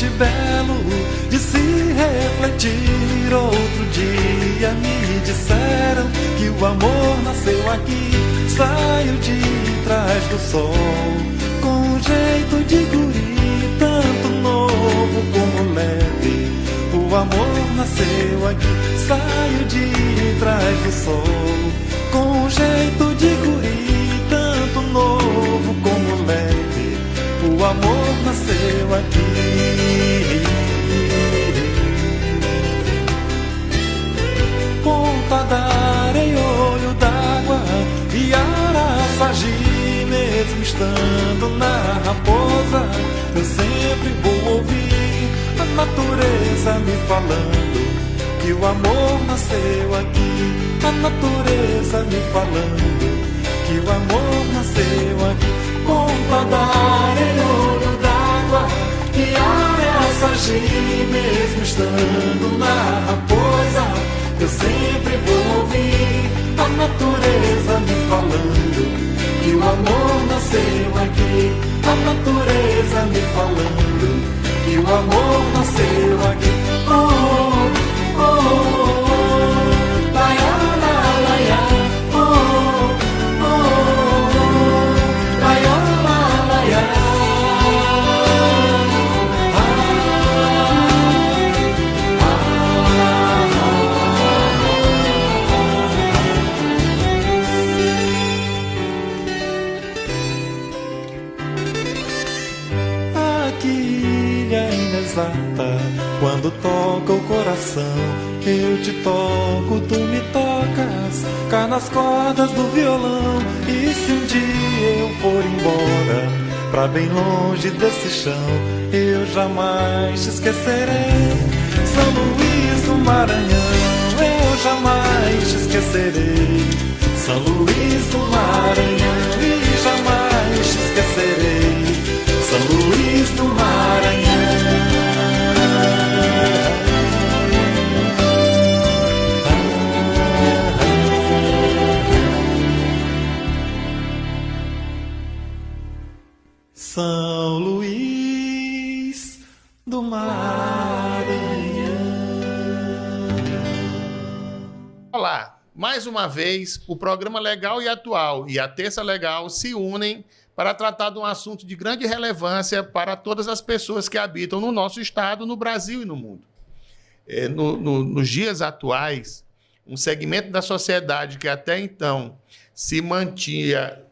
horizonte belo de se refletir. Outro dia me disseram que o amor nasceu aqui, saiu de trás do sol, com um jeito de guri, tanto novo como leve. O amor nasceu aqui, saiu de trás do sol, com um jeito de guri, tanto novo como leve. O amor nasceu aqui. Ponta d'Areia, olho d'água e Araçagi, mesmo estando na Raposa, eu sempre vou ouvir a natureza me falando que o amor nasceu aqui. A natureza me falando que o amor nasceu aqui. Ponta d'Areia, olho d'água e Araçagi, mesmo estando na Raposa, eu sempre vou ouvir a natureza me falando que o amor nasceu aqui. A natureza me falando que o amor nasceu aqui. Oh, oh, oh, oh, laia, laia, oh, oh, oh, laia, laia. Quando toca o coração, eu te toco, tu me tocas, cá nas cordas do violão. E se um dia eu for embora, pra bem longe desse chão, eu jamais te esquecerei. São Luís do Maranhão, eu jamais te esquecerei. São Luís do Maranhão, e jamais te esquecerei. São Luís do Maranhão. São Luís do Maranhão. Olá, mais uma vez o programa Legal e Atual e a Terça Legal se unem para tratar de um assunto de grande relevância para todas as pessoas que habitam no nosso estado, no Brasil e no mundo. Nos dias atuais, um segmento da sociedade que até então se mantinha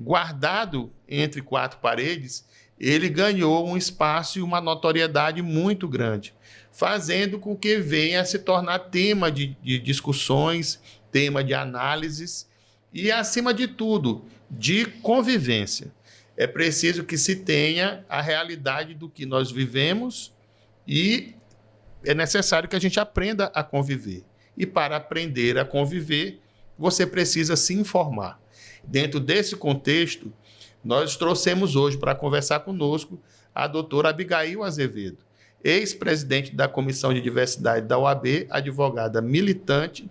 guardado entre quatro paredes, ele ganhou um espaço e uma notoriedade muito grande, fazendo com que venha a se tornar tema de discussões, tema de análises e, acima de tudo, de convivência. É preciso que se tenha a realidade do que nós vivemos e é necessário que a gente aprenda a conviver. E para aprender a conviver, você precisa se informar. Dentro desse contexto, nós trouxemos hoje para conversar conosco a doutora Abigail Azevedo, ex-presidente da Comissão de Diversidade da OAB, advogada militante,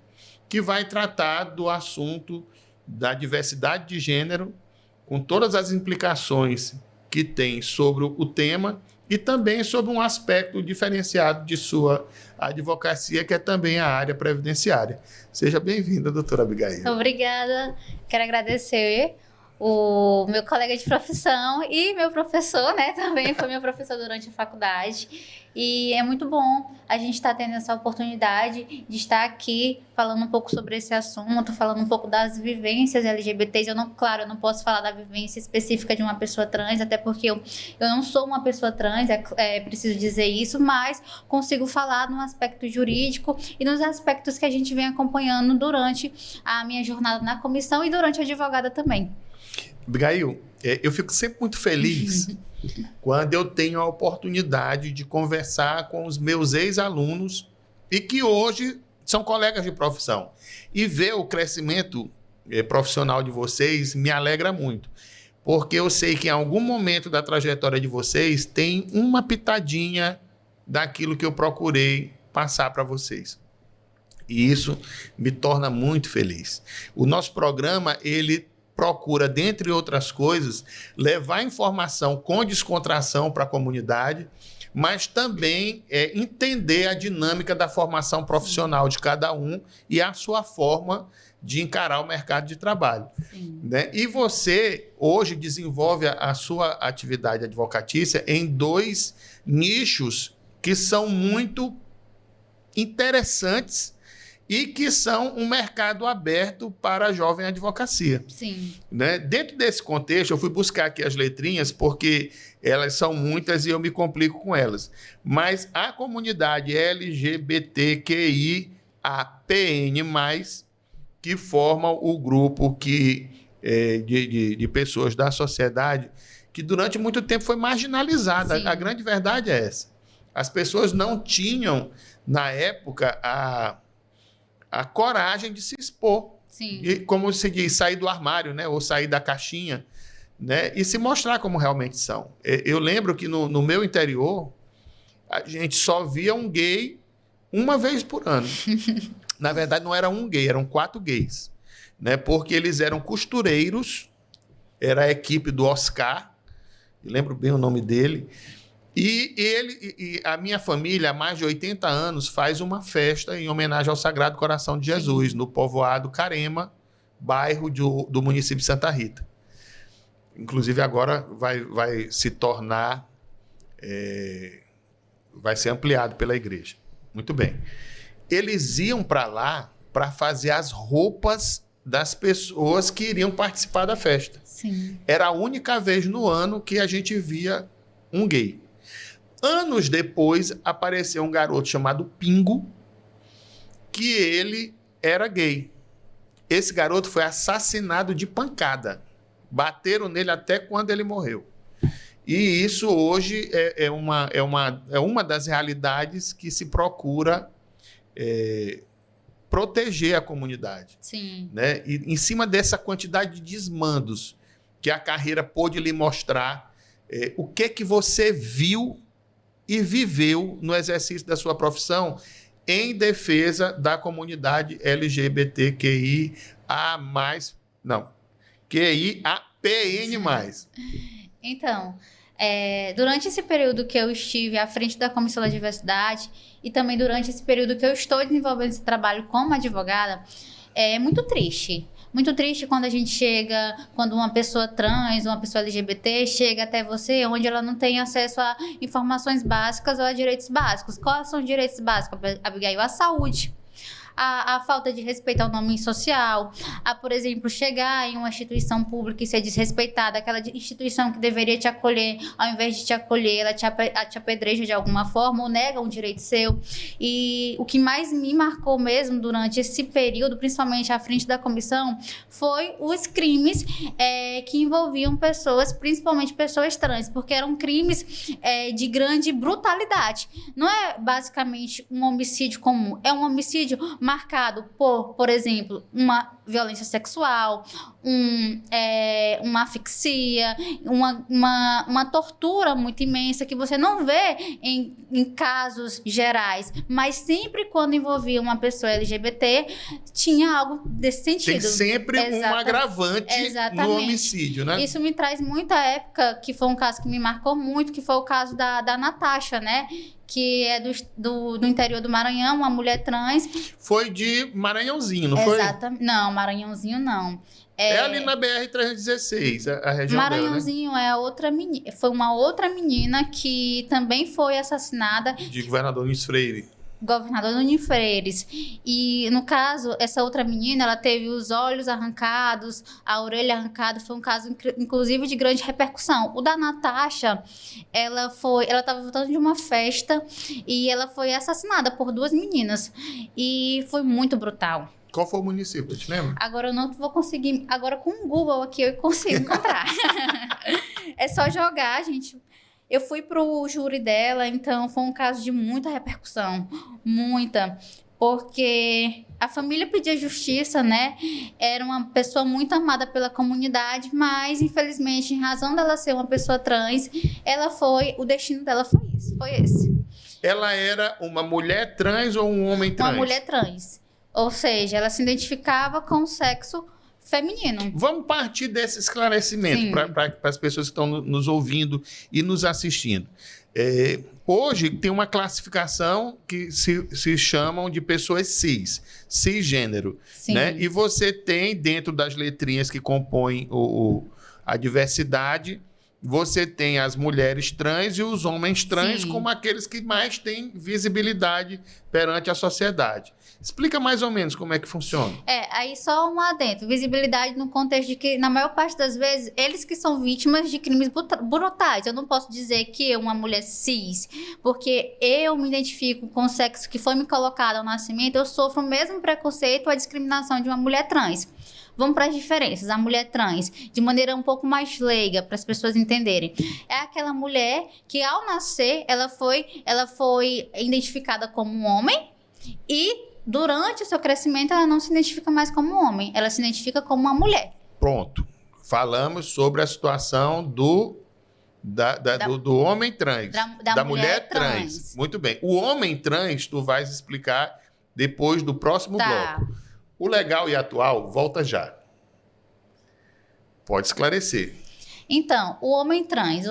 que vai tratar do assunto da diversidade de gênero, com todas as implicações que tem sobre o tema e também sobre um aspecto diferenciado de sua advocacia, que é também a área previdenciária. Seja bem-vinda, doutora Abigail. Obrigada. Quero agradecer o meu colega de profissão e meu professor, né? Também foi meu professor durante a faculdade. E é muito bom a gente estar tendo essa oportunidade de estar aqui falando um pouco sobre esse assunto, falando um pouco das vivências LGBTs. Eu não posso falar da vivência específica de uma pessoa trans, até porque eu não sou uma pessoa trans, é preciso dizer isso, mas consigo falar no aspecto jurídico e nos aspectos que a gente vem acompanhando durante a minha jornada na comissão e durante a advogada também. Abigail, eu fico sempre muito feliz quando eu tenho a oportunidade de conversar com os meus ex-alunos e que hoje são colegas de profissão. E ver o crescimento profissional de vocês me alegra muito, porque eu sei que em algum momento da trajetória de vocês tem uma pitadinha daquilo que eu procurei passar para vocês. E isso me torna muito feliz. O nosso programa, ele procura, dentre outras coisas, levar informação com descontração para a comunidade, mas também entender a dinâmica da formação profissional de cada um e a sua forma de encarar o mercado de trabalho. Né? E você, hoje, desenvolve a sua atividade advocatícia em 2 nichos que são muito interessantes e que são um mercado aberto para a jovem advocacia. Sim. Né? Dentro desse contexto, eu fui buscar aqui as letrinhas, porque elas são muitas e eu me complico com elas. Mas a comunidade LGBTQIAPN+, que forma o grupo de pessoas da sociedade que durante muito tempo foi marginalizada. Sim. A grande verdade é essa. As pessoas não tinham, na época, a coragem de se expor. Sim. E, como se diz, sair do armário, né? Ou sair da caixinha, né? E se mostrar como realmente são. Eu lembro que no meu interior, a gente só via um gay uma vez por ano. Na verdade, não era um gay, eram 4 gays. Né? Porque eles eram costureiros, era a equipe do Oscar, eu lembro bem o nome dele. E a minha família, há mais de 80 anos, faz uma festa em homenagem ao Sagrado Coração de Jesus, no povoado Carema, bairro do município de Santa Rita. Inclusive, agora vai se tornar... vai ser ampliado pela igreja. Muito bem. Eles iam para lá para fazer as roupas das pessoas que iriam participar da festa. Sim. Era a única vez no ano que a gente via um gay. Anos depois, apareceu um garoto chamado Pingo, que ele era gay. Esse garoto foi assassinado de pancada. Bateram nele até quando ele morreu. E isso hoje é uma das realidades que se procura proteger a comunidade. Sim. Né? E em cima dessa quantidade de desmandos que a carreira pôde lhe mostrar, o que você viu e viveu no exercício da sua profissão em defesa da comunidade LGBTQIA+, QIAPN+. Então, durante esse período que eu estive à frente da Comissão da Diversidade e também durante esse período que eu estou desenvolvendo esse trabalho como advogada, é muito triste. Muito triste quando a gente quando uma pessoa trans, uma pessoa LGBT chega até você onde ela não tem acesso a informações básicas ou a direitos básicos. Quais são os direitos básicos, Abigail? A saúde. A falta de respeito ao nome social, por exemplo, chegar em uma instituição pública e ser desrespeitada, aquela instituição que deveria te acolher, ao invés de te acolher, ela te apedreja de alguma forma ou nega um direito seu. E o que mais me marcou mesmo durante esse período, principalmente à frente da comissão, foi os crimes que envolviam pessoas, principalmente pessoas trans, porque eram crimes de grande brutalidade. Não é basicamente um homicídio comum, é um homicídio marcado por exemplo, uma violência sexual, uma asfixia, uma tortura muito imensa que você não vê em casos gerais, mas sempre quando envolvia uma pessoa LGBT, tinha algo desse sentido. Tem sempre um agravante no homicídio, né? Isso me traz muita época, que foi um caso que me marcou muito, que foi o caso da Natasha, né? Que é do interior do Maranhão, uma mulher trans. Foi de Maranhãozinho, não foi? Exatamente. Não, Maranhãozinho não. Ali na BR-316, a região Maranhãozinho dela, né? é outra menina. Foi uma outra menina que também foi assassinada. De Governador Nunes Freire. Governador Nunes Freire. E, no caso, essa outra menina, ela teve os olhos arrancados, a orelha arrancada. Foi um caso, inclusive, de grande repercussão. O da Natasha, ela estava voltando de uma festa e ela foi assassinada por 2 meninas. E foi muito brutal. Qual foi o município, te lembra? Agora eu não vou conseguir... Agora, com o Google aqui, eu consigo encontrar. É só jogar, gente... Eu fui pro júri dela, então foi um caso de muita repercussão, muita, porque a família pedia justiça, né? Era uma pessoa muito amada pela comunidade, mas infelizmente, em razão dela ser uma pessoa trans, o destino dela foi esse. Ela era uma mulher trans ou um homem trans? Uma mulher trans, ou seja, ela se identificava com o sexo feminino. Vamos partir desse esclarecimento para as pessoas que estão nos ouvindo e nos assistindo. Hoje tem uma classificação que se chamam de pessoas cisgênero, né? E você tem, dentro das letrinhas que compõem a diversidade, você tem as mulheres trans e os homens trans como aqueles que mais têm visibilidade perante a sociedade. Explica mais ou menos como é que funciona. Aí só um adendo. Visibilidade no contexto de que, na maior parte das vezes, eles que são vítimas de crimes brutais. Eu não posso dizer que eu, uma mulher cis, porque eu me identifico com o sexo que foi me colocado ao nascimento, eu sofro o mesmo preconceito ou a discriminação de uma mulher trans. Vamos para as diferenças. A mulher trans, de maneira um pouco mais leiga, para as pessoas entenderem, é aquela mulher que, ao nascer, ela foi identificada como um homem e, durante o seu crescimento, ela não se identifica mais como um homem. Ela se identifica como uma mulher. Pronto. Falamos sobre a situação do homem trans. Da mulher trans. Muito bem. O homem trans, tu vais explicar depois do próximo bloco. O legal e atual, volta já. Pode esclarecer. Então, o homem trans,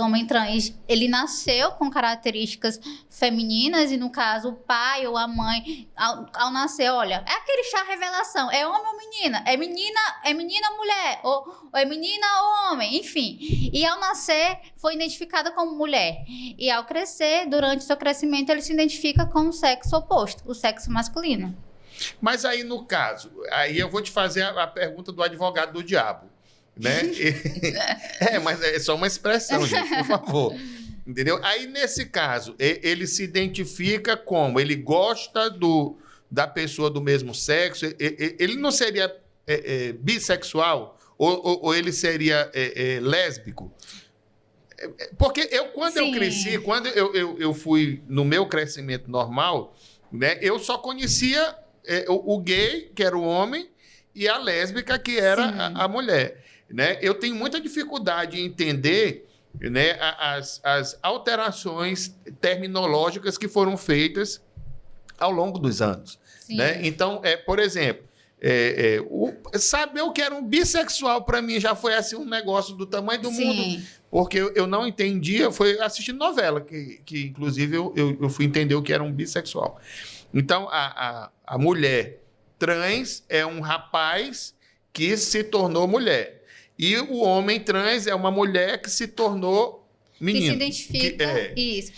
ele nasceu com características femininas e, no caso, o pai ou a mãe, ao nascer, olha, é aquele chá revelação, é homem ou menina? É menina ou mulher? Ou é menina ou homem? Enfim. E, ao nascer, foi identificada como mulher. E, ao crescer, durante o seu crescimento, ele se identifica com o sexo oposto, o sexo masculino. Mas aí, no caso, aí eu vou te fazer a pergunta do advogado do diabo. Né? Mas é só uma expressão, gente, por favor. Entendeu? Aí, nesse caso, ele se identifica como? Ele gosta da pessoa do mesmo sexo? Ele não seria bissexual? Ou ele seria lésbico? Porque quando eu cresci, quando eu fui no meu crescimento normal, né, eu só conhecia o gay, que era o homem, e a lésbica, que era a mulher. Né? Eu tenho muita dificuldade em entender, né, as alterações terminológicas que foram feitas ao longo dos anos. Né? Então, por exemplo, saber o que era um bissexual para mim já foi assim, um negócio do tamanho do mundo, porque eu não entendia, foi assistindo novela, que inclusive eu fui entender o que era um bissexual. Então, a mulher trans é um rapaz que se tornou mulher. E o homem trans é uma mulher que se tornou menino. Que se identifica, isso.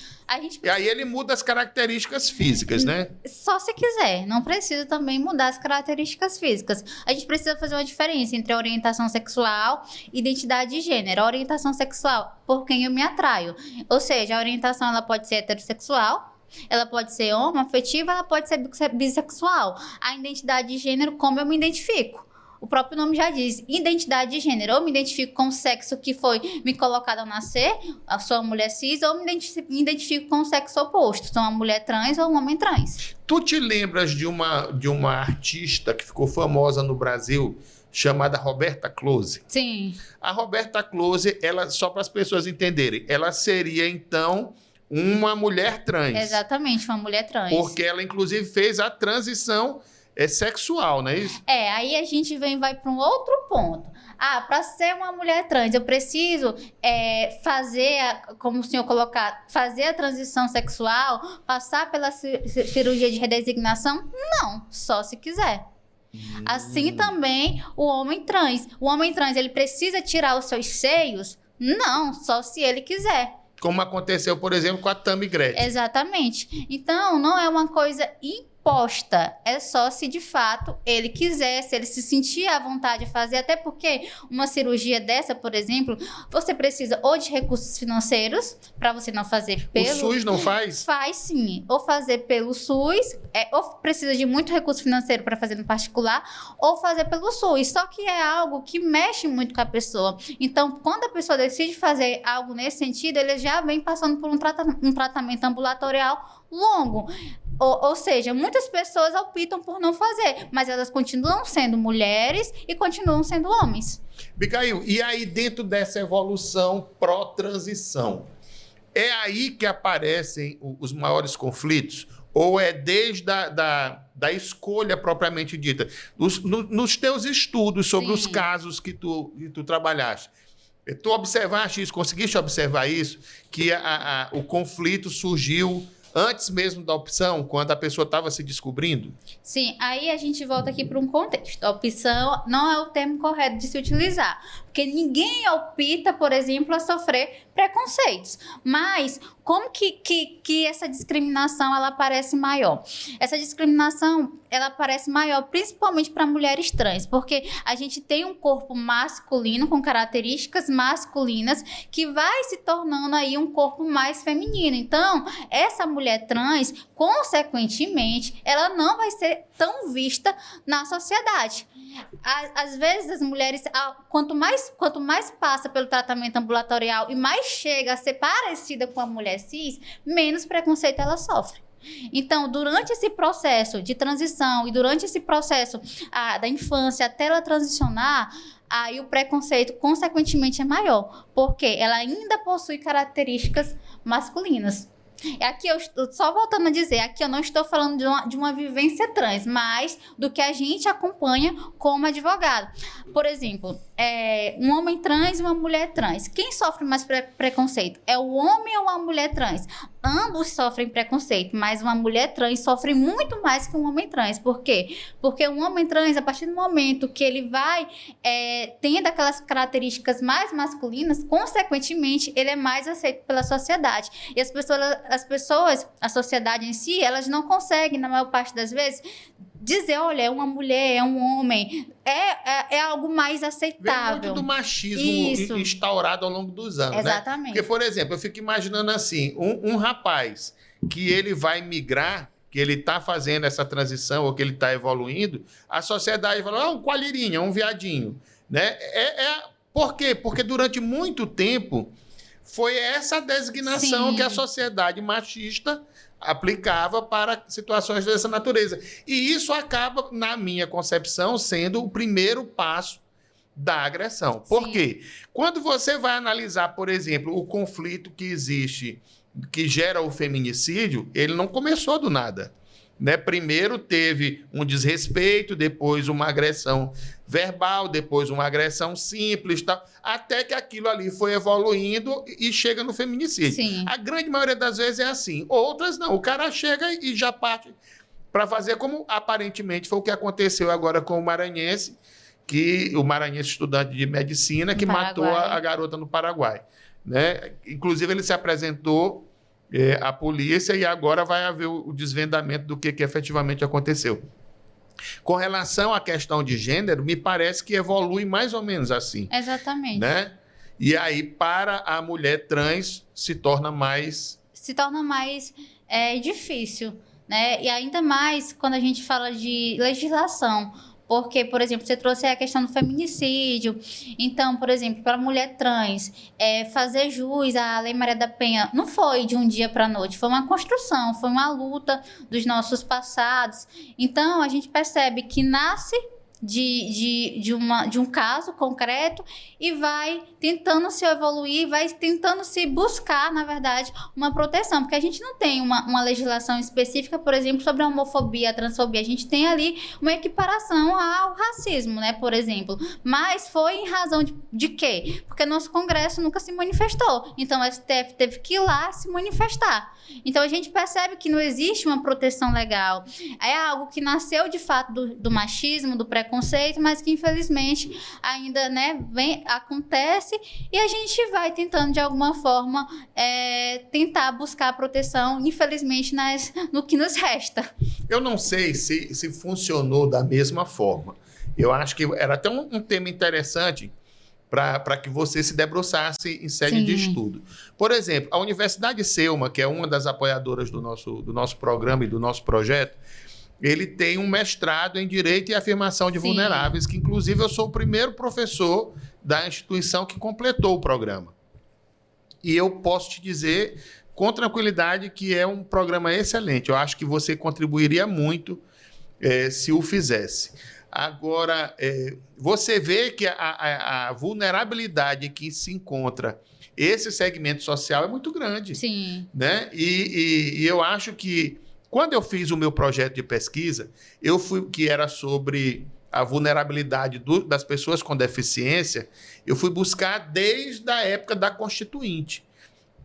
E aí ele muda as características físicas, né? Só se quiser. Não precisa também mudar as características físicas. A gente precisa fazer uma diferença entre a orientação sexual e identidade de gênero. A orientação sexual, por quem eu me atraio. Ou seja, a orientação ela pode ser heterossexual, ela pode ser homoafetiva, ela pode ser bissexual. A identidade de gênero, como eu me identifico. O próprio nome já diz, identidade de gênero. Eu me identifico com o sexo que foi me colocado ao nascer, eu sou uma mulher cis, ou me identifico com o sexo oposto, sou uma mulher trans ou um homem trans. Tu te lembras de uma artista que ficou famosa no Brasil, chamada Roberta Close? Sim. A Roberta Close, ela, só para as pessoas entenderem, ela seria, então, uma mulher trans. Exatamente, uma mulher trans. Porque ela, inclusive, fez a transição sexual, não é isso? Aí a gente vai para um outro ponto. Para ser uma mulher trans, eu preciso como o senhor colocar, fazer a transição sexual, passar pela cirurgia de redesignação? Não, só se quiser. Assim também o homem trans. O homem trans, ele precisa tirar os seus seios? Não, só se ele quiser. Como aconteceu, por exemplo, com a Tammy Gretchen. Exatamente. Então, não é uma coisa imposta. É só se, de fato, ele quiser, se ele se sentir à vontade de fazer. Até porque uma cirurgia dessa, por exemplo, você precisa ou de recursos financeiros, para você não fazer pelo... O SUS não faz? Faz, sim. Ou fazer pelo SUS, ou precisa de muito recurso financeiro para fazer no particular, ou fazer pelo SUS. Só que é algo que mexe muito com a pessoa. Então, quando a pessoa decide fazer algo nesse sentido, ele já vem passando por um tratamento ambulatorial longo. Ou seja, muitas pessoas optam por não fazer, mas elas continuam sendo mulheres e continuam sendo homens. Bicail, e aí dentro dessa evolução pró-transição, É aí que aparecem os maiores conflitos? Ou é desde da escolha propriamente dita? Nos teus estudos sobre os casos que tu trabalhaste, tu observaste isso, conseguiste observar isso? Que o conflito surgiu antes mesmo da opção, quando a pessoa estava se descobrindo? Sim, aí a gente volta aqui para um contexto. A opção não é o termo correto de se utilizar, porque ninguém opta, por exemplo, a sofrer preconceitos. Mas como que essa discriminação ela aparece maior? Essa discriminação ela aparece maior principalmente para mulheres trans, porque a gente tem um corpo masculino com características masculinas que vai se tornando aí um corpo mais feminino. Então, essa mulher trans, consequentemente, ela não vai ser tão vista na sociedade. Às vezes as mulheres, quanto mais passa pelo tratamento ambulatorial e mais chega a ser parecida com a mulher cis, menos preconceito ela sofre. Então, durante esse processo de transição e durante esse processo da infância até ela transicionar, aí o preconceito, consequentemente, é maior, porque ela ainda possui características masculinas. Aqui eu estou, só voltando a dizer, aqui eu não estou falando de uma vivência trans, mas do que a gente acompanha como advogado. Por exemplo, um homem trans e uma mulher trans. Quem sofre mais preconceito? É o homem ou a mulher trans? Ambos sofrem preconceito, mas uma mulher trans sofre muito mais que um homem trans. Por quê? Porque um homem trans, a partir do momento que ele vai tendo aquelas características mais masculinas, consequentemente, ele é mais aceito pela sociedade. E as pessoas, a sociedade em si, elas não conseguem, na maior parte das vezes, dizer, olha, é uma mulher, é um homem, é algo mais aceitável. Vem muito do machismo instaurado ao longo dos anos, exatamente, né? Porque, por exemplo, eu fico imaginando assim, um rapaz que ele vai migrar, que ele está fazendo essa transição ou que ele está evoluindo, a sociedade fala, um coalheirinho, um viadinho, né? Por quê? Porque durante muito tempo foi essa designação que a sociedade machista aplicava para situações dessa natureza. E isso acaba, na minha concepção, sendo o primeiro passo da agressão. Por quê? Quando você vai analisar, por exemplo, o conflito que existe, que gera o feminicídio, ele não começou do nada, né? Primeiro teve um desrespeito, depois uma agressão verbal, depois uma agressão simples, tal, até que aquilo ali foi evoluindo e chega no feminicídio. Sim. A grande maioria das vezes é assim. Outras não. O cara chega e já parte para fazer como aparentemente foi o que aconteceu agora com o maranhense, o maranhense estudante de medicina que matou a garota no Paraguai, né? Inclusive ele se apresentou a polícia e agora vai haver o desvendamento do que efetivamente aconteceu. Com relação à questão de gênero, me parece que evolui mais ou menos assim. Exatamente. Né? E aí, para a mulher trans, se torna mais difícil, né? E ainda mais quando a gente fala de legislação. Porque, por exemplo, você trouxe a questão do feminicídio. Então, por exemplo, para a mulher trans, fazer jus à Lei Maria da Penha não foi de um dia para a noite, foi uma construção, foi uma luta dos nossos passados. Então, a gente percebe que nasce de um caso concreto e vai tentando se evoluir, vai tentando se buscar, na verdade, uma proteção, porque a gente não tem uma legislação específica, por exemplo, sobre a homofobia, a transfobia, a gente tem ali uma equiparação ao racismo, né, por exemplo, mas foi em razão de quê? Porque nosso Congresso nunca se manifestou, então o STF teve que ir lá se manifestar. Então a gente percebe que não existe uma proteção legal, é algo que nasceu de fato do machismo, do preconceito, mas que infelizmente ainda, né, acontece e a gente vai tentando de alguma forma tentar buscar proteção, infelizmente no que nos resta. Eu não sei se funcionou da mesma forma. Eu acho que era até um tema interessante para que você se debruçasse em sede de estudo. Por exemplo, a Universidade Selma, que é uma das apoiadoras do nosso programa e do nosso projeto, ele tem um mestrado em Direito e Afirmação de Vulneráveis, que inclusive eu sou o primeiro professor da instituição que completou o programa. E eu posso te dizer com tranquilidade que é um programa excelente. Eu acho que você contribuiria muito se o fizesse. Agora, você vê que a vulnerabilidade que se encontra esse segmento social é muito grande. Sim. Né? E eu acho que, quando eu fiz o meu projeto de pesquisa, que era sobre a vulnerabilidade das pessoas com deficiência, eu fui buscar desde a época da Constituinte.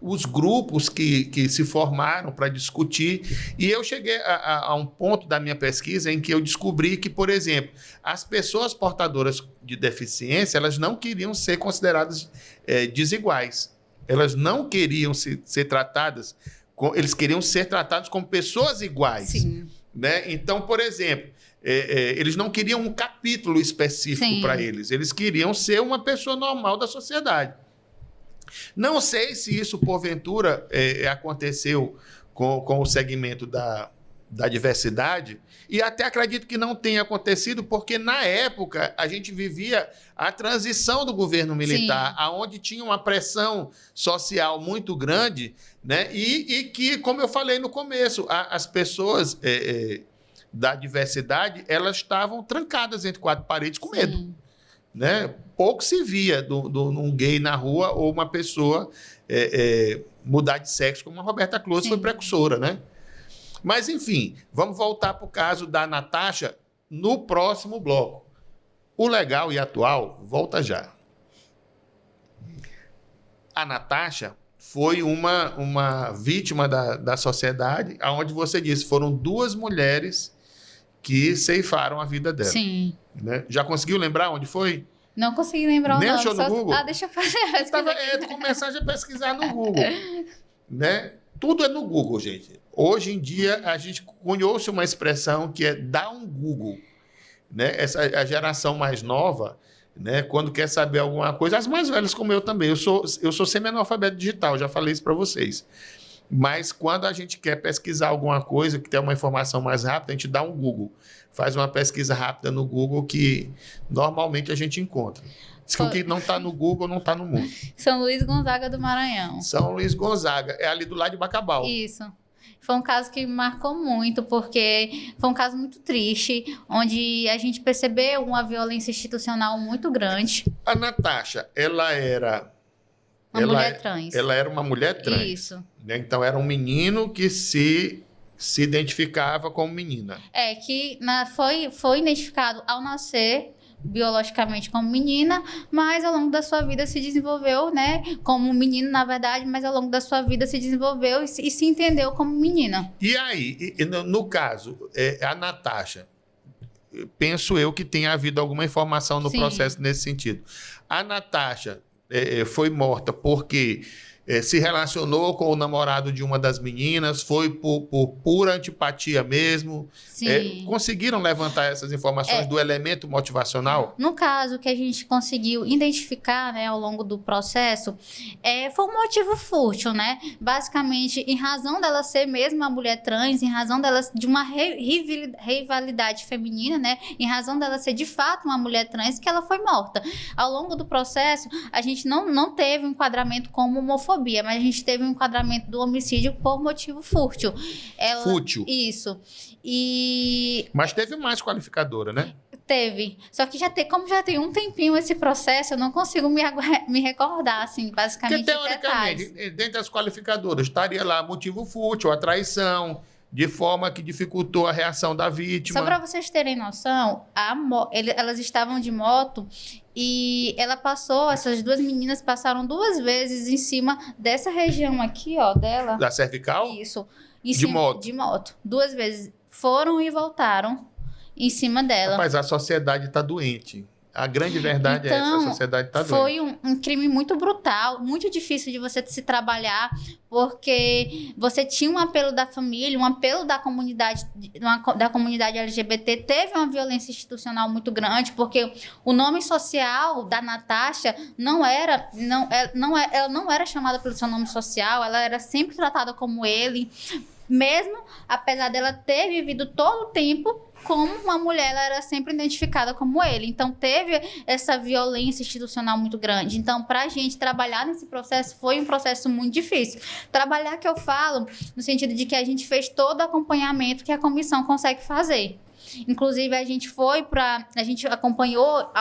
Os grupos que se formaram para discutir, e eu cheguei a um ponto da minha pesquisa em que eu descobri que, por exemplo, as pessoas portadoras de deficiência, elas não queriam ser consideradas desiguais. Elas não queriam ser tratadas, eles queriam ser tratados como pessoas iguais. Sim. Né? Então, por exemplo, eles não queriam um capítulo específico para eles, eles queriam ser uma pessoa normal da sociedade. Não sei se isso, porventura, aconteceu com o segmento da diversidade, e até acredito que não tenha acontecido, porque, na época, a gente vivia a transição do governo militar, onde tinha uma pressão social muito grande, né? E que, como eu falei no começo, as pessoas da diversidade, elas estavam trancadas entre quatro paredes com medo. Sim. Né? Pouco se via um gay na rua ou uma pessoa mudar de sexo, como a Roberta Close foi precursora, né? Mas, enfim, vamos voltar para o caso da Natasha no próximo bloco. O legal e atual volta já. A Natasha foi uma vítima da sociedade, onde você disse, foram 2 mulheres que ceifaram a vida dela. Sim. Né? Já conseguiu lembrar onde foi? Não consegui lembrar o nome. Nem achou no Google? Deixa eu fazer. Começar a pesquisar no Google. Né? Tudo é no Google, gente. Hoje em dia, a gente conhece uma expressão que é dar um Google. Né? A geração mais nova, né? Quando quer saber alguma coisa, as mais velhas como eu também. Eu sou semi-analfabeto digital, já falei isso para vocês. Mas quando a gente quer pesquisar alguma coisa, que tem uma informação mais rápida, a gente dá um Google. Faz uma pesquisa rápida no Google que normalmente a gente encontra. O que não está no Google não está no mundo. São Luís Gonzaga do Maranhão. São Luís Gonzaga. É ali do lado de Bacabal. Isso. Foi um caso que me marcou muito, porque foi um caso muito triste, onde a gente percebeu uma violência institucional muito grande. A Natasha, ela era... Mulher trans. Ela era uma mulher trans. Isso. Né? Então, era um menino que se identificava como menina. Que foi identificado ao nascer biologicamente como menina, mas ao longo da sua vida se desenvolveu, né, como menino, na verdade, mas ao longo da sua vida se desenvolveu e se entendeu como menina. E aí, no caso, a Natasha, penso eu que tenha havido alguma informação no processo nesse sentido. A Natasha foi morta porque se relacionou com o namorado de uma das meninas, foi por pura antipatia mesmo. Conseguiram levantar essas informações do elemento motivacional? No caso que a gente conseguiu identificar, né, ao longo do processo, foi um motivo fútil, né? Basicamente, em razão dela ser mesmo uma mulher trans, em razão dela de uma rivalidade feminina, né? Em razão dela ser de fato uma mulher trans, que ela foi morta. Ao longo do processo, a gente não teve um enquadramento como homofobia, mas a gente teve um enquadramento do homicídio por motivo fútil. Fútil? Isso. Mas teve mais qualificadora, né? Teve. Só que como já tem um tempinho esse processo, eu não consigo me recordar, assim, basicamente. Porque, teoricamente, dentre as qualificadoras, estaria lá motivo fútil, a traição, de forma que dificultou a reação da vítima. Só para vocês terem noção, elas estavam de moto e essas 2 meninas passaram 2 vezes em cima dessa região aqui, ó, dela. Da cervical? Isso. Moto? De moto. 2 vezes. Foram e voltaram em cima dela. Mas a sociedade está doente. A grande verdade é essa, a sociedade está doente. Foi um crime muito brutal, muito difícil de você se trabalhar, porque você tinha um apelo da família, um apelo da comunidade LGBT, teve uma violência institucional muito grande, porque o nome social da Natasha ela não era chamada pelo seu nome social, ela era sempre tratada como ele, mesmo apesar dela ter vivido todo o tempo como uma mulher, ela era sempre identificada como ele. Então, teve essa violência institucional muito grande. Então, para a gente trabalhar nesse processo, foi um processo muito difícil. Trabalhar, que eu falo, no sentido de que a gente fez todo o acompanhamento que a comissão consegue fazer. Inclusive, a gente acompanhou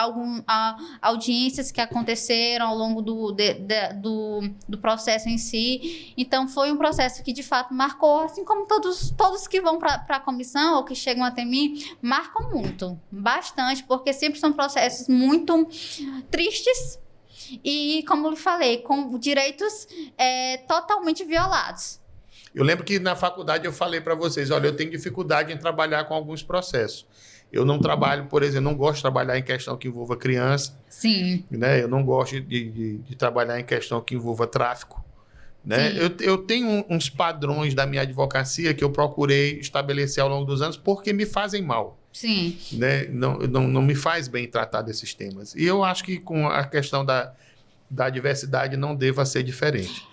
audiências que aconteceram ao longo do processo em si. Então, foi um processo que, de fato, marcou, assim como todos que vão para a comissão ou que chegam até mim, marcam muito, bastante, porque sempre são processos muito tristes e, como eu falei, com direitos totalmente violados. Eu lembro que na faculdade eu falei para vocês, olha, eu tenho dificuldade em trabalhar com alguns processos. Eu não trabalho, por exemplo, não gosto de trabalhar em questão que envolva criança. Sim. Né? Eu não gosto de trabalhar em questão que envolva tráfico. Né? Eu tenho uns padrões da minha advocacia que eu procurei estabelecer ao longo dos anos porque me fazem mal. Sim. Né? Não me faz bem tratar desses temas. E eu acho que com a questão da diversidade não deva ser diferente.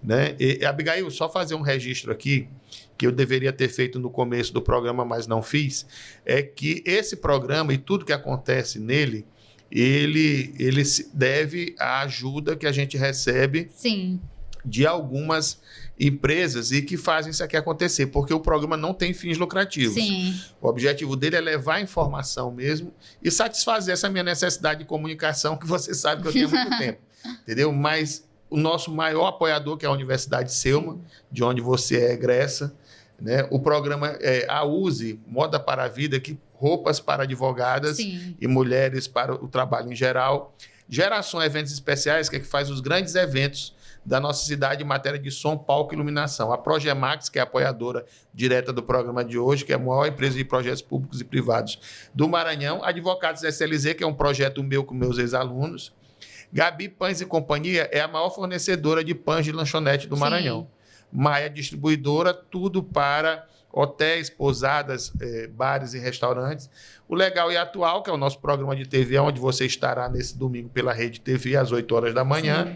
Né? E, Abigail, só fazer um registro aqui, que eu deveria ter feito no começo do programa, mas não fiz, é que esse programa e tudo que acontece nele, ele se deve à ajuda que a gente recebe Sim. de algumas empresas e que fazem isso aqui acontecer, porque o programa não tem fins lucrativos. Sim. O objetivo dele é levar informação mesmo e satisfazer essa minha necessidade de comunicação, que você sabe que eu tenho há muito tempo, entendeu? Mas o nosso maior apoiador, que é a Universidade Selma, de onde você é egressa, né? O programa a USE, Moda para a Vida, que roupas para advogadas Sim. e mulheres para o trabalho em geral. Geração Eventos Especiais, que é que faz os grandes eventos da nossa cidade em matéria de som, palco e iluminação. A Progemax, que é a apoiadora direta do programa de hoje, que é a maior empresa de projetos públicos e privados do Maranhão. Advocados SLZ, que é um projeto meu com meus ex-alunos. Gabi Pães e Companhia é a maior fornecedora de pães de lanchonete do Maranhão. Maia Distribuidora, tudo para hotéis, pousadas, bares e restaurantes. O Legal e Atual, que é o nosso programa de TV, onde você estará nesse domingo pela Rede TV, às 8 horas da manhã. Sim.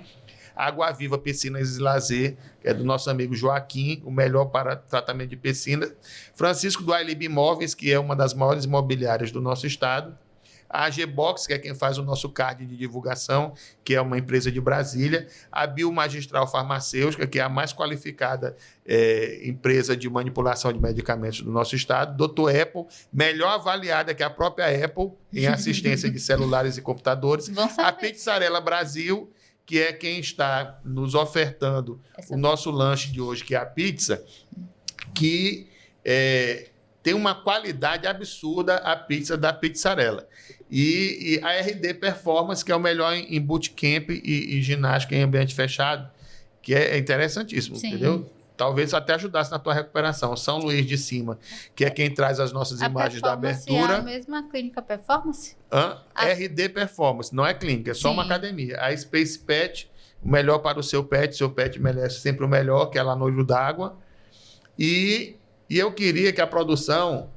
Água Viva Piscinas e Lazer, que é do nosso amigo Joaquim, o melhor para tratamento de piscina. Francisco do Ailib Imóveis, que é uma das maiores imobiliárias do nosso estado. A AG Box, que é quem faz o nosso card de divulgação, que é uma empresa de Brasília. A Biomagistral Farmacêutica, que é a mais qualificada empresa de manipulação de medicamentos do nosso estado. Dr. Apple, melhor avaliada que a própria Apple em assistência de celulares e computadores. A Pizzarella Brasil, que é quem está nos ofertando o nosso lanche de hoje, que é a pizza, que tem uma qualidade absurda, a pizza da Pizzarella. E a RD Performance, que é o melhor em bootcamp e ginástica em ambiente fechado, que é interessantíssimo, Sim. entendeu? Talvez até ajudasse na tua recuperação. São Luís de Cima, que é quem traz as nossas imagens da abertura. É a mesma clínica Performance? RD Performance, não é clínica, é só uma academia. A Space Pet, o melhor para o seu pet merece sempre o melhor, que é lá no Olho d'Água. E eu queria que a produção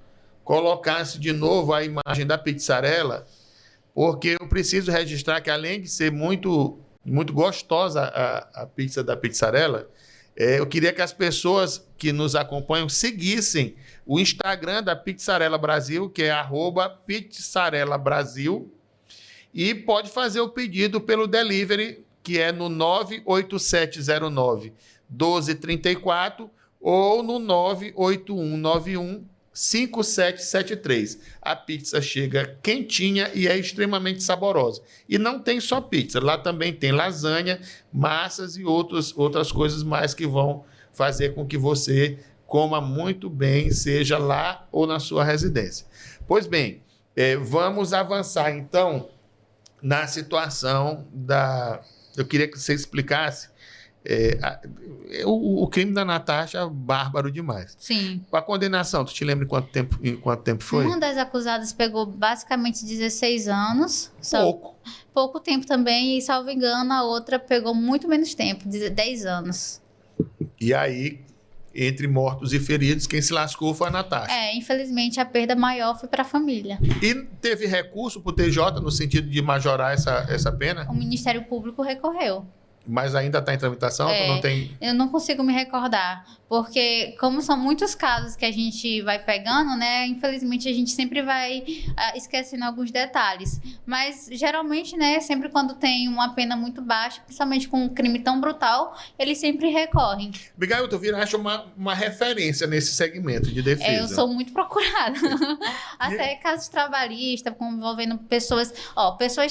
colocasse de novo a imagem da Pizzarella, porque eu preciso registrar que, além de ser muito, muito gostosa a pizza da Pizzarella, eu queria que as pessoas que nos acompanham seguissem o Instagram da Pizzarella Brasil, que é @Pizzarella Brasil, e pode fazer o pedido pelo delivery, que é no 98709-1234 ou no 98191-5773. A pizza chega quentinha e é extremamente saborosa. E não tem só pizza, lá também tem lasanha, massas e outras coisas mais que vão fazer com que você coma muito bem, seja lá ou na sua residência. Pois bem, vamos avançar então na situação da... Eu queria que você explicasse o crime da Natasha, bárbaro demais. Sim. A condenação, tu te lembra em quanto tempo foi? Uma das acusadas pegou basicamente 16 anos. Pouco tempo também, e salvo engano, a outra pegou muito menos tempo, 10 anos. E aí, entre mortos e feridos, quem se lascou foi a Natasha. Infelizmente, a perda maior foi para a família. E teve recurso para o TJ no sentido de majorar essa pena? O Ministério Público recorreu. Mas ainda está em tramitação? Tu não tem... Eu não consigo me recordar, porque como são muitos casos que a gente vai pegando, né? Infelizmente a gente sempre vai esquecendo alguns detalhes. Mas geralmente, né? Sempre quando tem uma pena muito baixa, principalmente com um crime tão brutal, eles sempre recorrem. Abigail, tu viraste uma referência nesse segmento de defesa. Eu sou muito procurada. Até casos trabalhistas, envolvendo pessoas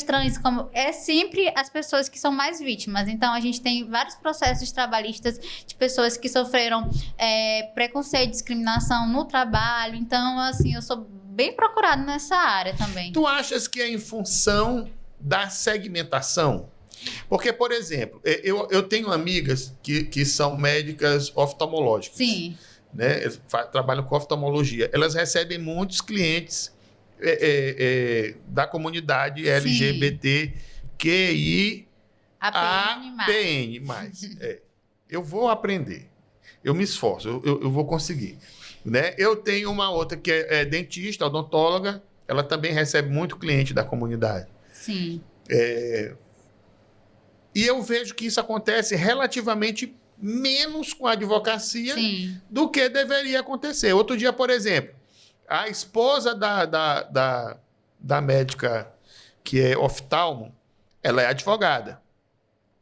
trans, como é sempre as pessoas que são mais vítimas. Então, a gente tem vários processos trabalhistas de pessoas que sofreram preconceito, discriminação no trabalho. Então, assim, eu sou bem procurada nessa área também. Tu achas que é em função da segmentação? Porque, por exemplo, eu tenho amigas que são médicas oftalmológicas. Sim. Né? Trabalham com oftalmologia. Elas recebem muitos clientes da comunidade LGBTQI APN+. Eu vou aprender. Eu me esforço. Eu vou conseguir. Né? Eu tenho uma outra que é dentista, odontóloga. Ela também recebe muito cliente da comunidade. Sim. E eu vejo que isso acontece relativamente menos com a advocacia Sim. do que deveria acontecer. Outro dia, por exemplo, a esposa da médica que é oftalmo, ela é advogada.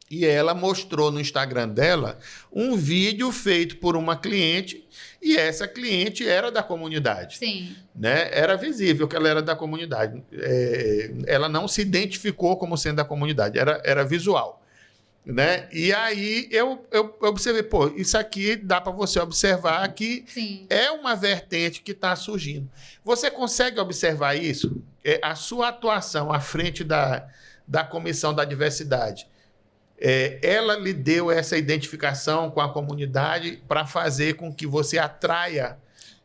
E ela mostrou no Instagram dela um vídeo feito por uma cliente, e essa cliente era da comunidade. Sim. Né? Era visível que ela era da comunidade. Ela não se identificou como sendo da comunidade, era visual. Né? E aí eu observei, isso aqui dá para você observar que Sim. é uma vertente que está surgindo. Você consegue observar isso? A sua atuação à frente da Comissão da Diversidade, ela lhe deu essa identificação com a comunidade para fazer com que você atraia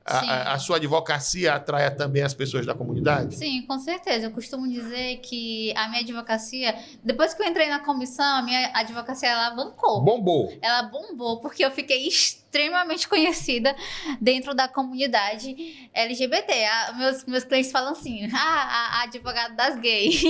a sua advocacia atraia também as pessoas da comunidade? Sim, com certeza. Eu costumo dizer que a minha advocacia, depois que eu entrei na comissão, a minha advocacia ela alavancou. Bombou. Ela bombou, porque eu fiquei extremamente conhecida dentro da comunidade LGBT. Meus clientes falam assim, a advogada das gays.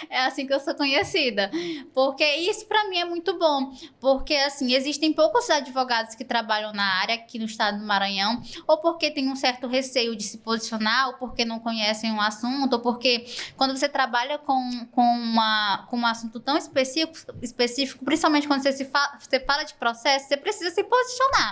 É assim que eu sou conhecida. Porque isso para mim é muito bom. Porque, assim, existem poucos advogados que trabalham na área aqui no estado do Maranhão, ou porque tem um certo receio de se posicionar, ou porque não conhecem um assunto, ou porque quando você trabalha com um assunto tão específico, principalmente quando você fala de processo, você precisa se posicionar.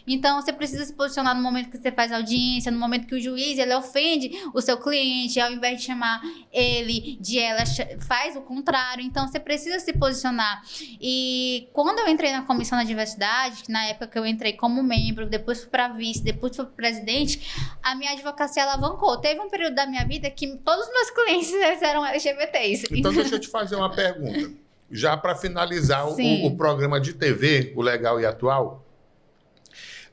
Então, você precisa se posicionar no momento que você faz audiência, no momento que o juiz ele ofende o seu cliente, ao invés de chamar ele de ela, faz o contrário. Então, você precisa se posicionar. E quando eu entrei na Comissão da Diversidade, na época que eu entrei como membro, depois fui para vice, depois fui para presidente, a minha advocacia alavancou. Teve um período da minha vida que todos os meus clientes eram LGBTs. Então, deixa eu te fazer uma pergunta. Já para finalizar o programa de TV, o Legal e Atual,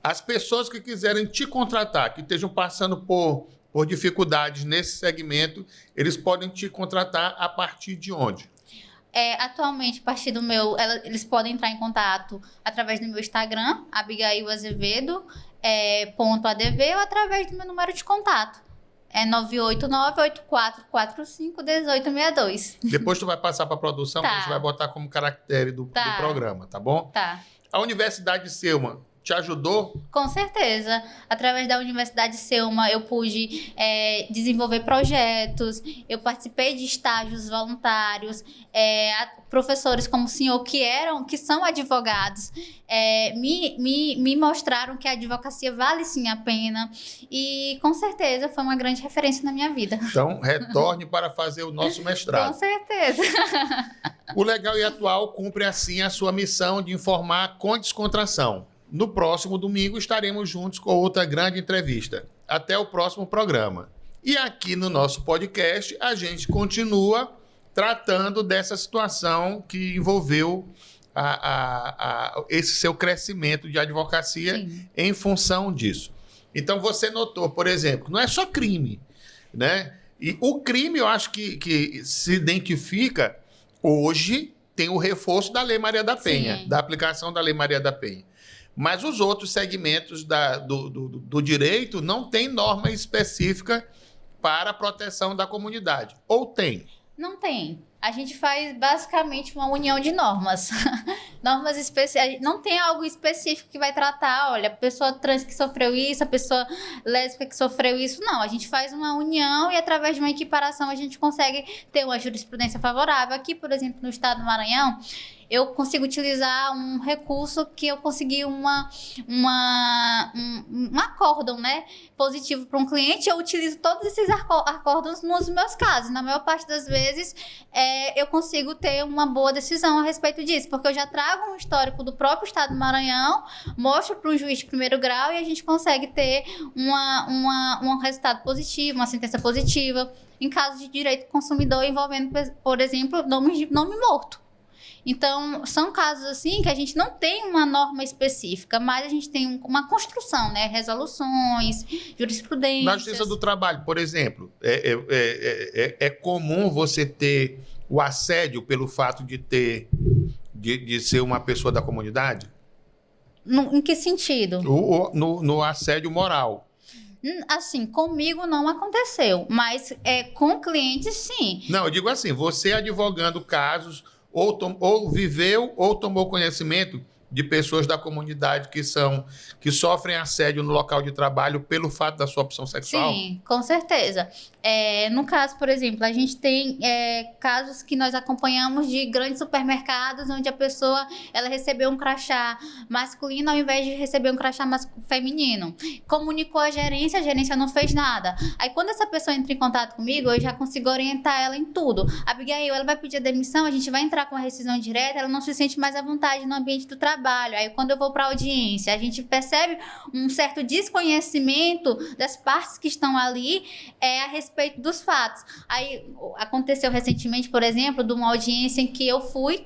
as pessoas que quiserem te contratar, que estejam passando por dificuldades nesse segmento, eles podem te contratar a partir de onde? Atualmente, a partir do meu... Eles podem entrar em contato através do meu Instagram, Abigail Azevedo, .adv, ou através do meu número de contato. 989-8445-1862. Depois tu vai passar para a produção, que a gente vai botar como caractere do programa, tá bom? Tá. A Universidade Selma te ajudou? Com certeza. Através da Universidade Selma, eu pude desenvolver projetos, eu participei de estágios voluntários, professores como o senhor, que são advogados, me mostraram que a advocacia vale sim a pena, e com certeza foi uma grande referência na minha vida. Então, retorne para fazer o nosso mestrado. Com certeza. O Legal e Atual cumpre assim a sua missão de informar com descontração. No próximo domingo estaremos juntos com outra grande entrevista. Até o próximo programa. E aqui no nosso podcast a gente continua tratando dessa situação que envolveu esse seu crescimento de advocacia. Sim. Em função disso. Então você notou, por exemplo, não é só crime, né? E o crime eu acho que se identifica hoje, tem o reforço da Lei Maria da Penha, sim, da aplicação da Lei Maria da Penha. Mas os outros segmentos do direito não têm norma específica para a proteção da comunidade. Ou tem? Não tem. A gente faz basicamente uma união de normas. Normas especiais. Não tem algo específico que vai tratar, olha, a pessoa trans que sofreu isso, a pessoa lésbica que sofreu isso. Não, a gente faz uma união e através de uma equiparação a gente consegue ter uma jurisprudência favorável. Aqui, por exemplo, no estado do Maranhão, eu consigo utilizar um recurso que eu consegui um acórdão, né, positivo para um cliente. Eu utilizo todos esses acórdãos nos meus casos. Na maior parte das vezes, eu consigo ter uma boa decisão a respeito disso, porque eu já trago um histórico do próprio estado do Maranhão, mostro para um juiz de primeiro grau e a gente consegue ter um resultado positivo, uma sentença positiva, em caso de direito do consumidor envolvendo, por exemplo, nome morto. Então, são casos assim que a gente não tem uma norma específica, mas a gente tem uma construção, né? Resoluções, jurisprudência. Na Justiça do Trabalho, por exemplo, é comum você ter o assédio pelo fato de ser uma pessoa da comunidade? Em que sentido? No assédio moral. Assim, comigo não aconteceu, mas com clientes, sim. Não, eu digo assim, você advogando casos ou viveu ou tomou conhecimento de pessoas da comunidade que sofrem assédio no local de trabalho pelo fato da sua opção sexual? Sim, com certeza. No caso, por exemplo, a gente tem casos que nós acompanhamos de grandes supermercados onde a pessoa ela recebeu um crachá masculino ao invés de receber um crachá feminino. Comunicou a gerência não fez nada. Aí quando essa pessoa entra em contato comigo, eu já consigo orientar ela em tudo. A Abigail, ela vai pedir a demissão, a gente vai entrar com a rescisão direta, ela não se sente mais à vontade no ambiente do trabalho. Aí quando eu vou para a audiência, a gente percebe um certo desconhecimento das partes que estão ali a respeito dos fatos. Aí aconteceu recentemente, por exemplo, de uma audiência em que eu fui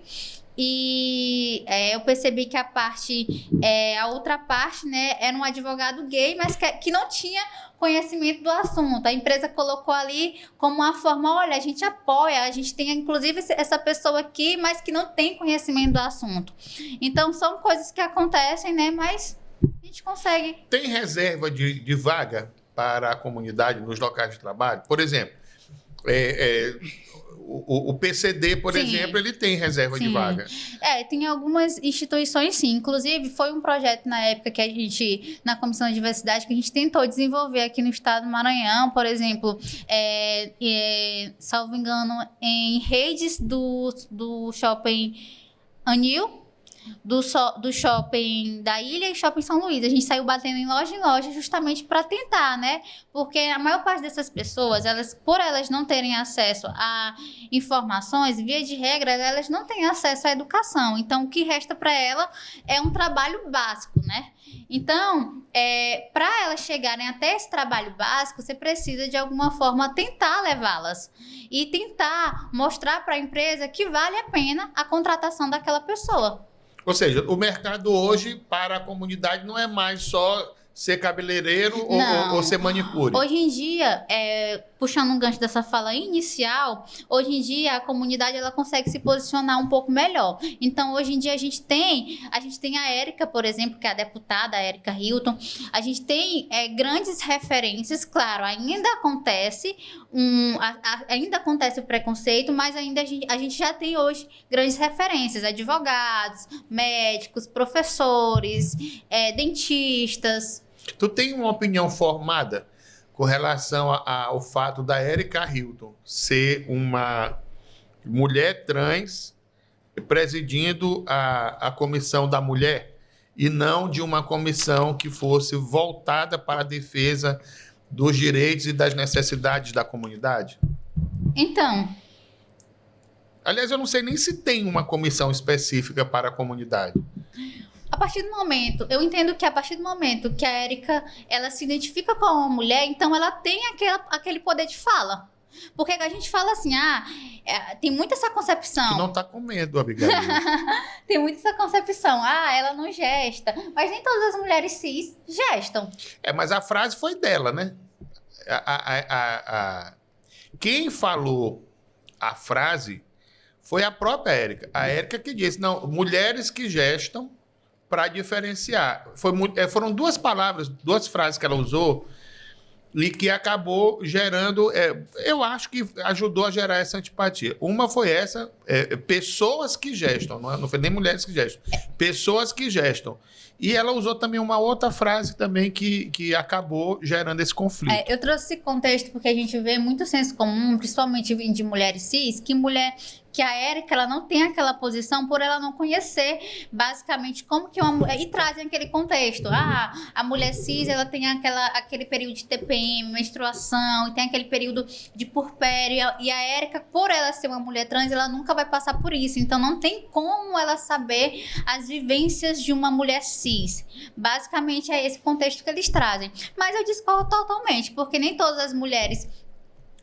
e eu percebi que a outra parte, né, era um advogado gay, mas que não tinha conhecimento do assunto. A empresa colocou ali como uma forma, olha, a gente apoia, a gente tem inclusive essa pessoa aqui, mas que não tem conhecimento do assunto. Então, são coisas que acontecem, né, mas a gente consegue. Tem reserva de vaga para a comunidade nos locais de trabalho? Por exemplo, o PCD, por sim, exemplo, ele tem reserva de vaga. Tem algumas instituições, sim. Inclusive, foi um projeto na época que a gente, na Comissão de Diversidade, que a gente tentou desenvolver aqui no estado do Maranhão, por exemplo, salvo engano, em redes do shopping Anil, do shopping da Ilha e shopping São Luís. A gente saiu batendo em loja justamente para tentar, né? Porque a maior parte dessas pessoas, por elas não terem acesso a informações, via de regra, elas não têm acesso à educação. Então, o que resta para ela é um trabalho básico, né? Então, para elas chegarem até esse trabalho básico, você precisa, de alguma forma, tentar levá-las e tentar mostrar para a empresa que vale a pena a contratação daquela pessoa. Ou seja, o mercado hoje para a comunidade não é mais só ser cabeleireiro ou ser manicure. Hoje em dia, puxando um gancho dessa fala inicial, hoje em dia a comunidade ela consegue se posicionar um pouco melhor. Então, hoje em dia a gente tem a Érica, por exemplo, que é a deputada, a Érica Hilton. A gente tem grandes referências, claro, ainda acontece o preconceito, mas ainda a gente já tem hoje grandes referências, advogados, médicos, professores, dentistas. Tu tem uma opinião formada com relação ao fato da Érica Hilton ser uma mulher trans presidindo a comissão da mulher e não de uma comissão que fosse voltada para a defesa dos direitos e das necessidades da comunidade? Então... Aliás, eu não sei nem se tem uma comissão específica para a comunidade. Eu entendo que a partir do momento que a Érica, ela se identifica com uma mulher, então ela tem aquele poder de fala. Porque a gente fala assim, tem muita essa concepção. Tu não tá com medo, Abigail. Tem muita essa concepção, ela não gesta. Mas nem todas as mulheres cis gestam. Mas a frase foi dela, né? Quem falou a frase foi a própria Érica. A Érica que disse, não, mulheres que gestam para diferenciar. Foram duas palavras, duas frases que ela usou e que acabou gerando, eu acho que ajudou a gerar essa antipatia. Uma foi essa, pessoas que gestam, não foi nem mulheres que gestam, pessoas que gestam. E ela usou também uma outra frase também que acabou gerando esse conflito. Eu trouxe esse contexto porque a gente vê muito senso comum, principalmente de mulheres cis, que a Érica, ela não tem aquela posição por ela não conhecer basicamente como que uma mulher... E trazem aquele contexto. A mulher cis, ela tem aquele período de TPM, menstruação, e tem aquele período de puerpério. E a Érica, por ela ser uma mulher trans, ela nunca vai passar por isso. Então, não tem como ela saber as vivências de uma mulher cis. Basicamente, é esse contexto que eles trazem. Mas eu discordo totalmente, porque nem todas as mulheres...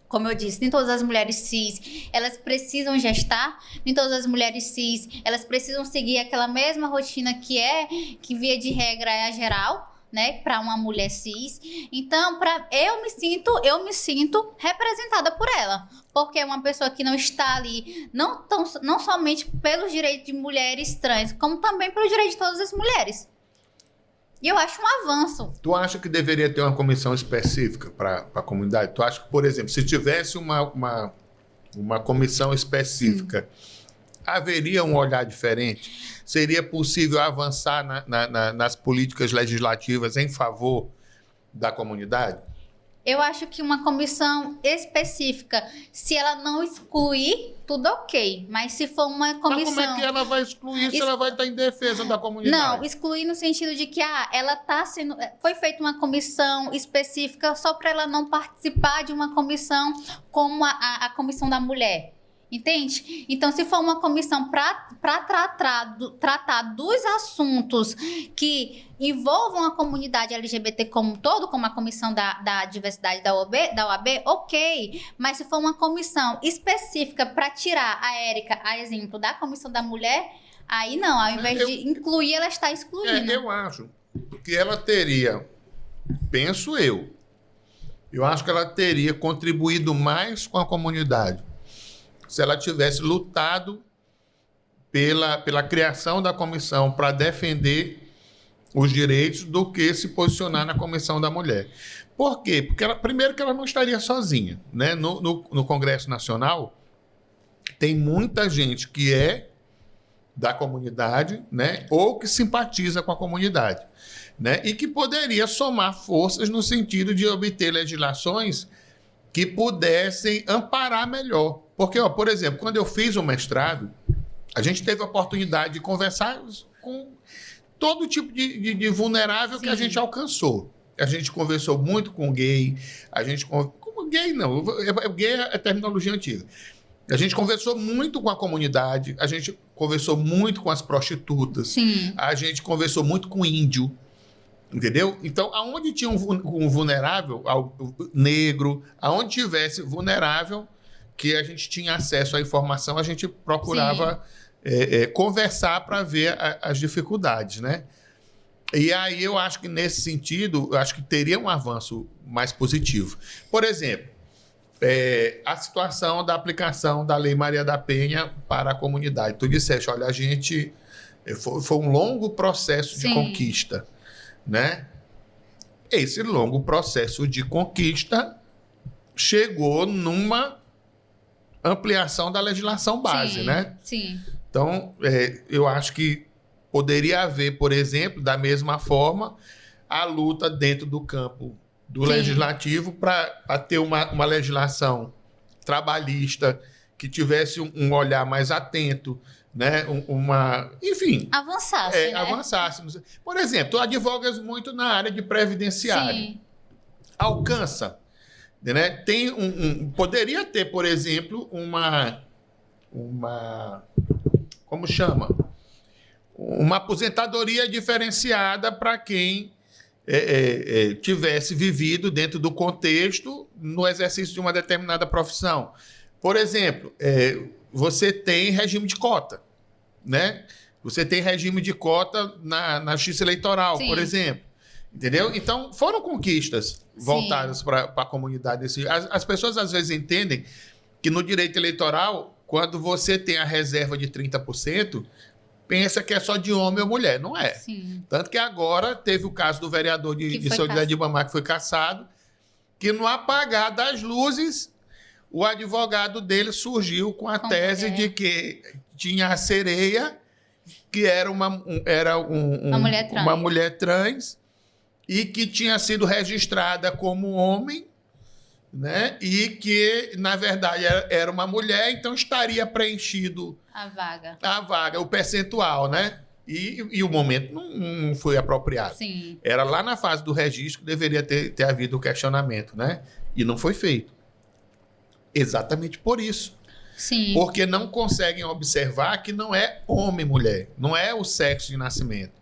Como eu disse, nem todas as mulheres cis, elas precisam gestar, nem todas as mulheres cis, elas precisam seguir aquela mesma rotina que via de regra é a geral, né, para uma mulher cis. Então, eu me sinto representada por ela, porque é uma pessoa que não está ali, não somente pelos direitos de mulheres trans, como também pelos direitos de todas as mulheres. E eu acho um avanço. Tu acha que deveria ter uma comissão específica para a comunidade? Tu acha que, por exemplo, se tivesse uma comissão específica, haveria um olhar diferente? Seria possível avançar nas políticas legislativas em favor da comunidade? Eu acho que uma comissão específica, se ela não excluir, tudo ok. Mas se for uma comissão... Mas como é que ela vai excluir se ela vai estar em defesa da comunidade? Não, excluir no sentido de que ela está sendo... Foi feita uma comissão específica só para ela não participar de uma comissão como a comissão da mulher. Entende? Então, se for uma comissão para tratar dos assuntos que envolvam a comunidade LGBT como um todo, como a comissão da diversidade da OAB, ok. Mas se for uma comissão específica para tirar a Érica, a exemplo da comissão da mulher, aí não, ao invés de incluir, ela está excluindo. Eu acho que ela teria, penso eu acho que ela teria contribuído mais com a comunidade se ela tivesse lutado pela criação da comissão para defender os direitos do que se posicionar na comissão da mulher. Por quê? Porque primeiro que ela não estaria sozinha, né? No Congresso Nacional tem muita gente que é da comunidade, né? Ou que simpatiza com a comunidade, né? E que poderia somar forças no sentido de obter legislações que pudessem amparar melhor. Porque, por exemplo, quando eu fiz o mestrado, a gente teve a oportunidade de conversar com todo tipo de vulnerável que a gente alcançou. A gente conversou muito com gay, como gay não, gay é terminologia antiga. A gente conversou muito com a comunidade, a gente conversou muito com as prostitutas, Sim. A gente conversou muito com índio, entendeu? Então, aonde tinha um vulnerável, negro, aonde tivesse vulnerável, que a gente tinha acesso à informação, a gente procurava conversar para ver as dificuldades, né? E aí eu acho que, nesse sentido, eu acho que teria um avanço mais positivo. Por exemplo, a situação da aplicação da Lei Maria da Penha para a comunidade. Tu disseste, olha, a gente... Foi um longo processo de conquista, né? Esse longo processo de conquista chegou numa ampliação da legislação base, né? Sim. Então, eu acho que poderia haver, por exemplo, da mesma forma, a luta dentro do campo do legislativo para ter uma legislação trabalhista que tivesse um olhar mais atento, né? Enfim... Avançasse, né? Avançasse. Por exemplo, tu advogas muito na área de previdenciário. Sim. Alcança, né? Tem poderia ter, por exemplo, como chama? Uma aposentadoria diferenciada para quem tivesse vivido dentro do contexto no exercício de uma determinada profissão. Por exemplo, você tem regime de cota, né? Você tem regime de cota na justiça eleitoral, por exemplo. Entendeu? Então, foram conquistas voltadas para a comunidade. As pessoas, às vezes, entendem que no direito eleitoral, quando você tem a reserva de 30%, pensa que é só de homem ou mulher. Não é. Sim. Tanto que agora teve o caso do vereador de São José de Ibamar, que foi cassado, que no apagar das luzes, o advogado dele surgiu com a tese de que tinha a sereia, que era uma mulher trans e que tinha sido registrada como homem, né? E que, na verdade, era uma mulher, então estaria preenchido a vaga, o percentual, né? E o momento não foi apropriado. Sim. Era lá na fase do registro que deveria ter havido o questionamento, né? E não foi feito. Exatamente por isso. Sim. Porque não conseguem observar que não é homem e mulher, não é o sexo de nascimento.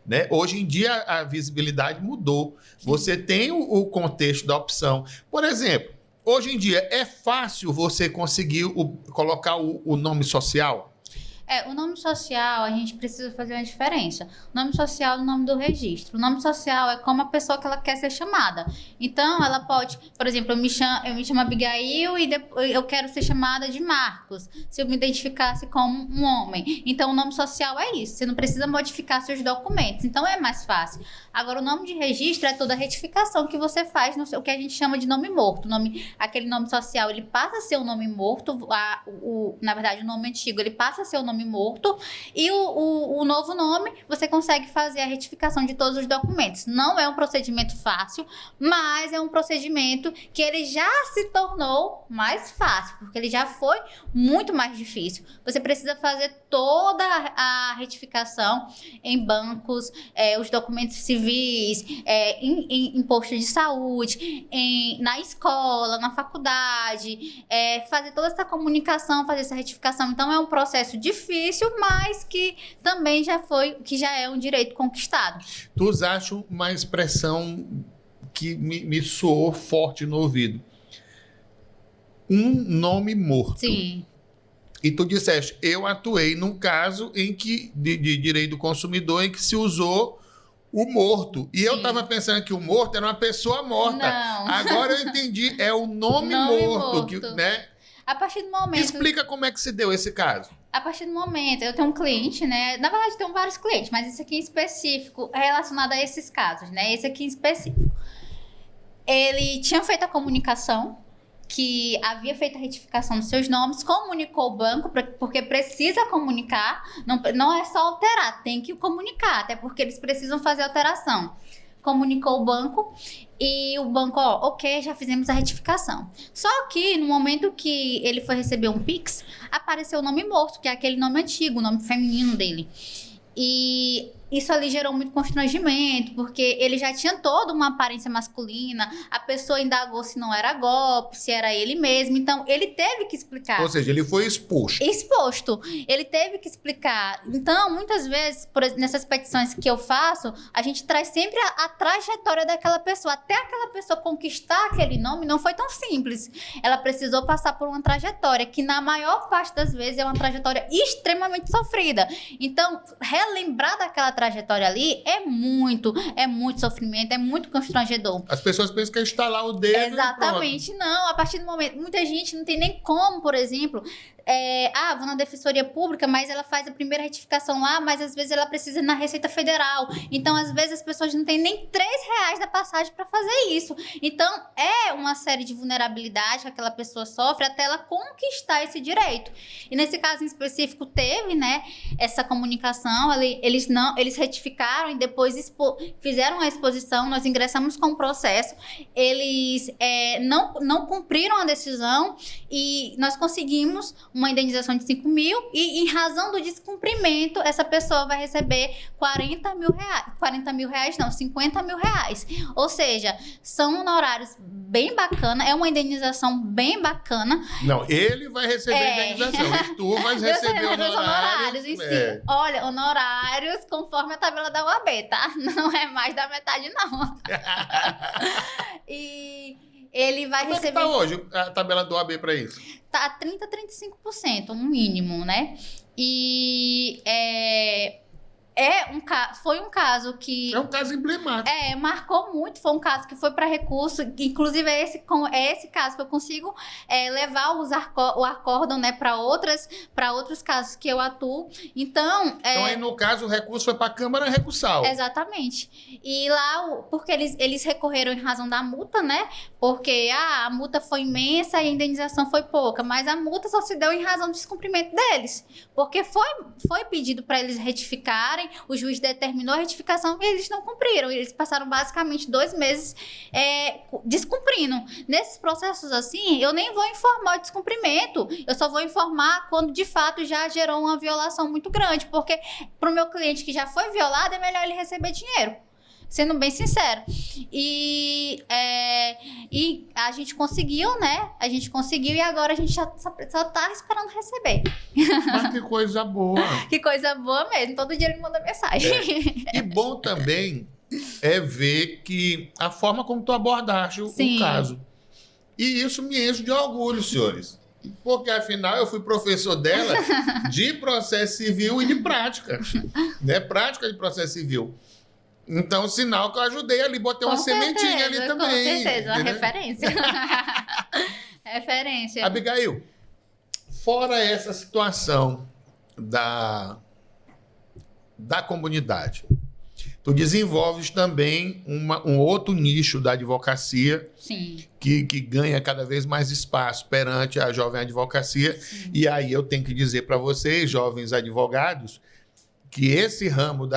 Né? Hoje em dia a visibilidade mudou. Sim. Você tem o contexto da opção. Por exemplo, hoje em dia é fácil você conseguir colocar o nome social? O nome social, a gente precisa fazer uma diferença. O nome social é o nome do registro. O nome social é como a pessoa que ela quer ser chamada. Então, ela pode, por exemplo, eu me chamo Abigail e eu quero ser chamada de Marcos, se eu me identificasse como um homem. Então, o nome social é isso. Você não precisa modificar seus documentos. Então, é mais fácil. Agora, o nome de registro é toda a retificação que você faz no o que a gente chama de nome morto. Aquele nome social, ele passa a ser um nome morto. Na verdade, o nome antigo, ele passa a ser o nome morto, e o novo nome, você consegue fazer a retificação de todos os documentos. Não é um procedimento fácil, mas é um procedimento que ele já se tornou mais fácil, porque ele já foi muito mais difícil. Você precisa fazer toda a retificação em bancos, os documentos civis, em posto de saúde, na escola, na faculdade, fazer toda essa comunicação, fazer essa retificação. Então, é um processo difícil, mas que também já é um direito conquistado. Tu usaste uma expressão que me soou forte no ouvido. Um nome morto. Sim. E tu disseste, eu atuei num caso em que, de direito do consumidor, em que se usou o morto. E eu estava pensando que o morto era uma pessoa morta. Não. Agora eu entendi, é o nome morto. Que, né? A partir do momento... Explica como é que se deu esse caso. A partir do momento, eu tenho um cliente, né? Na verdade, tenho vários clientes, mas esse aqui em específico é relacionado a esses casos, né? Esse aqui em específico. Ele tinha feito a comunicação, que havia feito a retificação dos seus nomes, comunicou o banco, porque precisa comunicar, não é só alterar, tem que comunicar, até porque eles precisam fazer a alteração. Comunicou o banco e o banco, ok, já fizemos a retificação. Só que no momento que ele foi receber um Pix, apareceu o nome morto, que é aquele nome antigo, o nome feminino dele. E isso ali gerou muito constrangimento, porque ele já tinha toda uma aparência masculina, a pessoa indagou se não era golpe, se era ele mesmo, então ele teve que explicar. Ou seja, ele foi exposto. Exposto. Ele teve que explicar. Então, muitas vezes, nessas petições que eu faço, a gente traz sempre a trajetória daquela pessoa. Até aquela pessoa conquistar aquele nome não foi tão simples. Ela precisou passar por uma trajetória que, na maior parte das vezes, é uma trajetória extremamente sofrida. Então, relembrar daquela trajetória ali é muito sofrimento, é muito constrangedor. As pessoas pensam que é estalar o dedo. Exatamente, não. A partir do momento, muita gente não tem nem como, por exemplo, vou na Defensoria Pública, mas ela faz a primeira retificação lá, mas às vezes ela precisa ir na Receita Federal. Então, às vezes, as pessoas não têm nem R$3 da passagem para fazer isso. Então, é uma série de vulnerabilidade que aquela pessoa sofre até ela conquistar esse direito. E nesse caso em específico, teve, né, essa comunicação, eles retificaram e depois fizeram a exposição, nós ingressamos com o processo, eles não cumpriram a decisão e nós conseguimos uma indenização de 5 mil e, em razão do descumprimento, essa pessoa vai receber 40 mil reais, não, 50 mil reais. Ou seja, são honorários bem bacana, é uma indenização bem bacana. Não, ele vai receber a indenização e tu vais receber honorários. Em si. Olha, honorários conforme a tabela da UAB, tá? Não é mais da metade, não. E ele vai receber... Como é que tá hoje a tabela do OAB para isso? Tá 30% a 35%, um mínimo, né? E foi um caso que... É um caso emblemático. Marcou muito. Foi um caso que foi para recurso. Inclusive, é esse caso que eu consigo levar o acórdão, né, para outros casos que eu atuo. Então, aí, no caso, o recurso foi para a Câmara Recursal. Exatamente. E lá, porque eles recorreram em razão da multa, né? Porque a multa foi imensa e a indenização foi pouca. Mas a multa só se deu em razão do descumprimento deles. Porque foi pedido para eles retificarem, o juiz determinou a retificação e eles não cumpriram. Eles passaram basicamente 2 meses descumprindo. Nesses processos assim, eu nem vou informar o descumprimento, eu só vou informar quando de fato já gerou uma violação muito grande, porque para o meu cliente que já foi violado, é melhor ele receber dinheiro. Sendo bem sincero. E a gente conseguiu, né? A gente conseguiu e agora a gente só tá esperando receber. Mas que coisa boa. Que coisa boa mesmo. Todo dia ele me manda mensagem. E bom também é ver que a forma como tu abordaste o caso. E isso me enche de orgulho, senhores. Porque, afinal, eu fui professor dela de processo civil e de prática. Né? Prática de processo civil. Então, sinal que eu ajudei ali, botei uma sementinha ali também. Com certeza, uma entendeu? referência. Referência. Abigail, fora essa situação da comunidade, tu desenvolves também um outro nicho da advocacia. Sim. Que ganha cada vez mais espaço perante a jovem advocacia. Sim. E aí eu tenho que dizer para vocês, jovens advogados, que esse ramo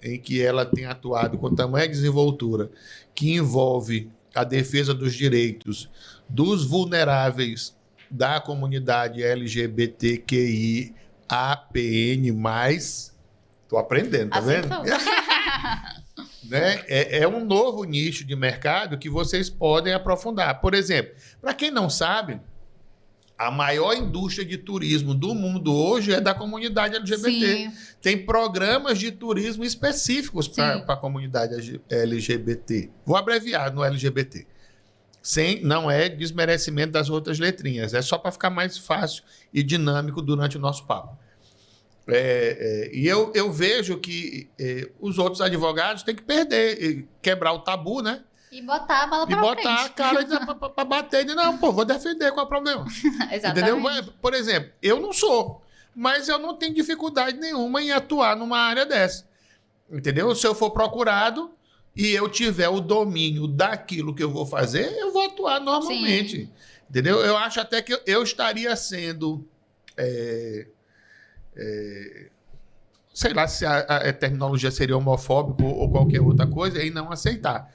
em que ela tem atuado com tamanha desenvoltura, que envolve a defesa dos direitos dos vulneráveis da comunidade LGBTQIAPN+, estou aprendendo, tá vendo? Né? É um novo nicho de mercado que vocês podem aprofundar. Por exemplo, para quem não sabe, a maior indústria de turismo do mundo hoje é da comunidade LGBT. Sim. Tem programas de turismo específicos para a comunidade LGBT. Vou abreviar no LGBT. Não é desmerecimento das outras letrinhas. É só para ficar mais fácil e dinâmico durante o nosso papo. E eu vejo que os outros advogados têm que quebrar o tabu, né? E botar a bola pra frente. E botar a cara pra bater. E dizer, não, pô, vou defender, qual é o problema? Exatamente. Entendeu? Por exemplo, eu não sou, mas eu não tenho dificuldade nenhuma em atuar numa área dessa. Entendeu? Se eu for procurado e eu tiver o domínio daquilo que eu vou fazer, eu vou atuar normalmente. Sim. Entendeu? Eu acho até que eu estaria sendo... sei lá se a terminologia seria homofóbico ou qualquer outra coisa, e não aceitar.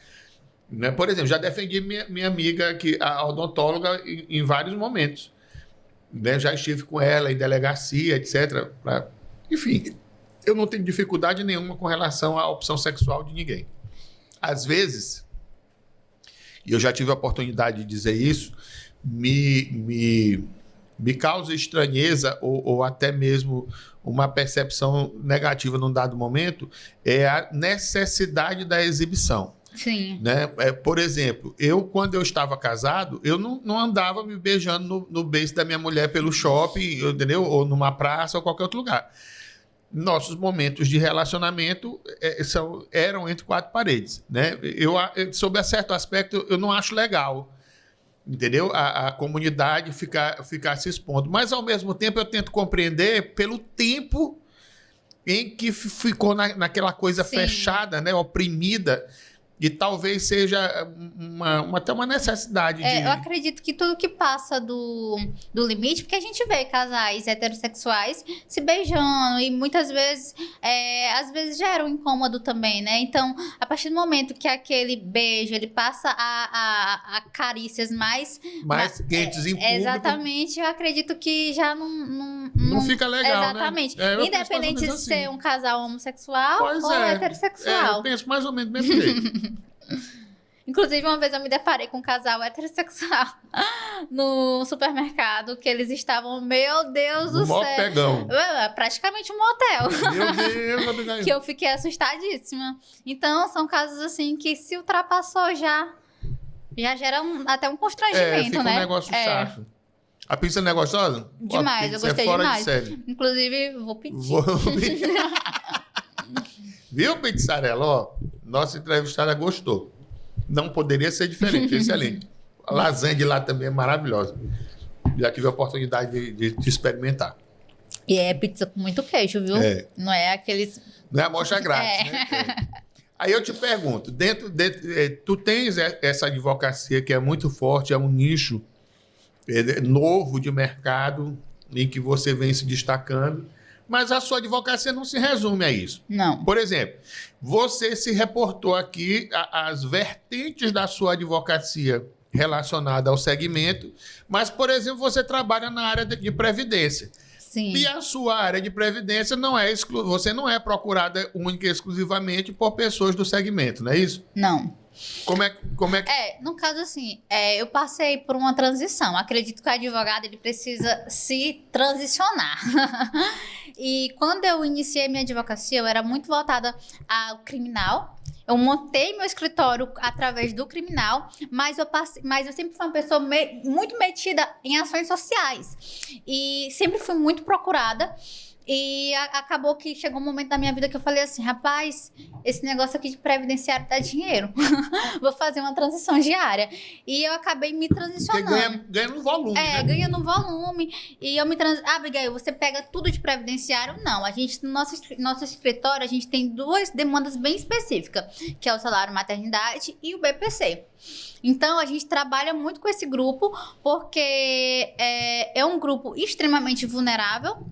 Né? Por exemplo, já defendi minha amiga, a odontóloga, em vários momentos. Né? Já estive com ela em delegacia, etc. Enfim, eu não tenho dificuldade nenhuma com relação à opção sexual de ninguém. Às vezes, e eu já tive a oportunidade de dizer isso, me causa estranheza ou até mesmo uma percepção negativa num dado momento, é a necessidade da exibição. Sim. Né? Por exemplo, quando eu estava casado, eu não andava me beijando no beijo da minha mulher pelo shopping, entendeu? Ou numa praça ou qualquer outro lugar. Nossos momentos de relacionamento eram entre 4 paredes. Né? Sob certo aspecto, eu não acho legal, entendeu? A comunidade ficar se expondo. Mas, ao mesmo tempo, eu tento compreender pelo tempo em que ficou naquela coisa Sim. fechada, né? Oprimida. E talvez seja até uma necessidade de... Eu acredito que tudo que passa do limite, porque a gente vê casais heterossexuais se beijando e muitas vezes, às vezes gera um incômodo também, né? Então, a partir do momento que aquele beijo, ele passa a carícias mais quentes em público. Exatamente, eu acredito que já não fica legal, exatamente. Né? Independente de ser um casal homossexual ou heterossexual. Eu penso mais ou menos do mesmo jeito. Inclusive, uma vez eu me deparei com um casal heterossexual no supermercado, que eles estavam, meu Deus do céu. Um pegão. Praticamente um motel. Meu Deus, Abigail. Que eu fiquei assustadíssima. Então, são casos assim que se ultrapassou já gera até um constrangimento, fica né? Um negócio chato. A pizza não é gostosa? Demais, eu gostei fora demais. De série. Inclusive, vou pedir. Viu, Pizzarella? Ó, nossa entrevistada gostou. Não poderia ser diferente, excelente. A lasanha de lá também é maravilhosa. Já tive a oportunidade de experimentar. E é pizza com muito queijo, viu? É. Não é aqueles... Não é amostra grátis, né? Aí eu te pergunto, tu tens essa advocacia que é muito forte, é um nicho novo de mercado em que você vem se destacando, mas a sua advocacia não se resume a isso. Não. Por exemplo, você se reportou aqui às vertentes da sua advocacia relacionada ao segmento, mas, por exemplo, você trabalha na área de previdência. Sim. E a sua área de previdência você não é procurada única e exclusivamente por pessoas do segmento, não é isso? Não. Como é que... No caso assim, eu passei por uma transição. Acredito que o advogado ele precisa se transicionar. E quando eu iniciei minha advocacia, eu era muito voltada ao criminal. Eu montei meu escritório através do criminal, mas eu sempre fui uma pessoa muito metida em ações sociais. E sempre fui muito procurada. E acabou que chegou um momento da minha vida que eu falei assim, rapaz, esse negócio aqui de previdenciário dá dinheiro. Vou fazer uma transição diária. E eu acabei me transicionando. Porque ganha no volume, né? Ganha no volume. E eu me Abigail, você pega tudo de previdenciário? Não. A gente, no nosso escritório, a gente tem duas demandas bem específicas, que é o salário maternidade e o BPC. Então, a gente trabalha muito com esse grupo, porque é um grupo extremamente vulnerável.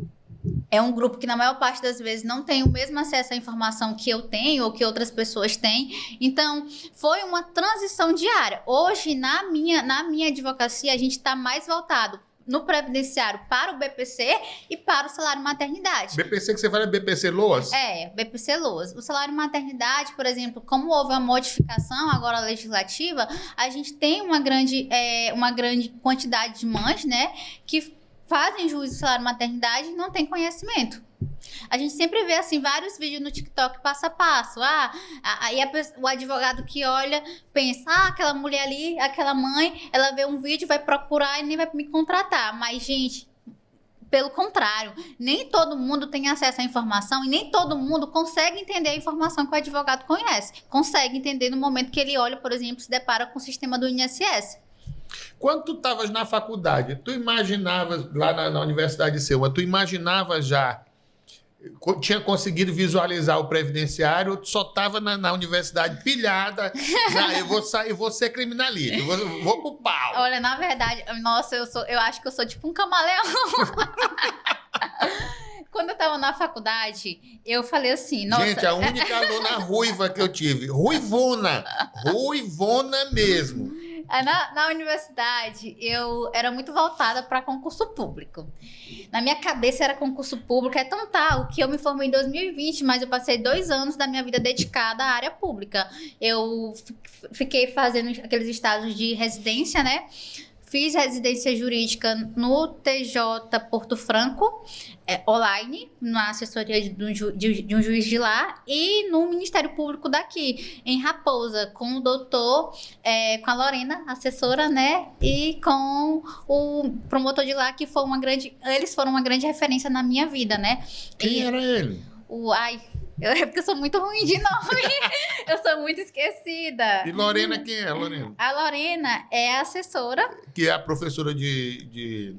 É um grupo que, na maior parte das vezes, não tem o mesmo acesso à informação que eu tenho ou que outras pessoas têm. Então, foi uma transição diária. Hoje, na minha advocacia, a gente está mais voltado no previdenciário para o BPC e para o salário maternidade. BPC que você fala é BPC Loas? BPC Loas. O salário maternidade, por exemplo, como houve uma modificação agora legislativa, a gente tem uma grande quantidade de mães, né, que fazem jus ao salário maternidade e não tem conhecimento. A gente sempre vê, assim, vários vídeos no TikTok passo a passo. O advogado que olha, pensa, aquela mulher ali, aquela mãe, ela vê um vídeo, vai procurar e nem vai me contratar. Mas, gente, pelo contrário, nem todo mundo tem acesso à informação e nem todo mundo consegue entender a informação que o advogado conhece. Consegue entender no momento que ele olha, por exemplo, se depara com o sistema do INSS. Quando tu estavas na faculdade, tu imaginavas, lá na Universidade de Selma, tu imaginava já, tinha conseguido visualizar o previdenciário, ou tu só estava na universidade pilhada, eu vou ser criminalista, eu vou pro pau. Olha, na verdade, nossa, eu acho que eu sou tipo um camaleão. Quando eu tava na faculdade, eu falei assim, nossa... Gente, a única aluna ruiva que eu tive, ruivona mesmo. Na universidade, eu era muito voltada para concurso público. Na minha cabeça era concurso público, é tão tal que eu me formei em 2020, mas eu passei 2 anos da minha vida dedicada à área pública. Eu fiquei fazendo aqueles estágios de residência, né? Fiz residência jurídica no TJ Porto Franco, online, na assessoria de um juiz de lá, e no Ministério Público daqui, em Raposa, com o doutor, com a Lorena, assessora, né? E com o promotor de lá, que foi eles foram uma grande referência na minha vida, né? Quem era ele? É porque eu sou muito ruim de nome. Eu sou muito esquecida. E Lorena, quem é a Lorena? A Lorena é a assessora. Que é a professora de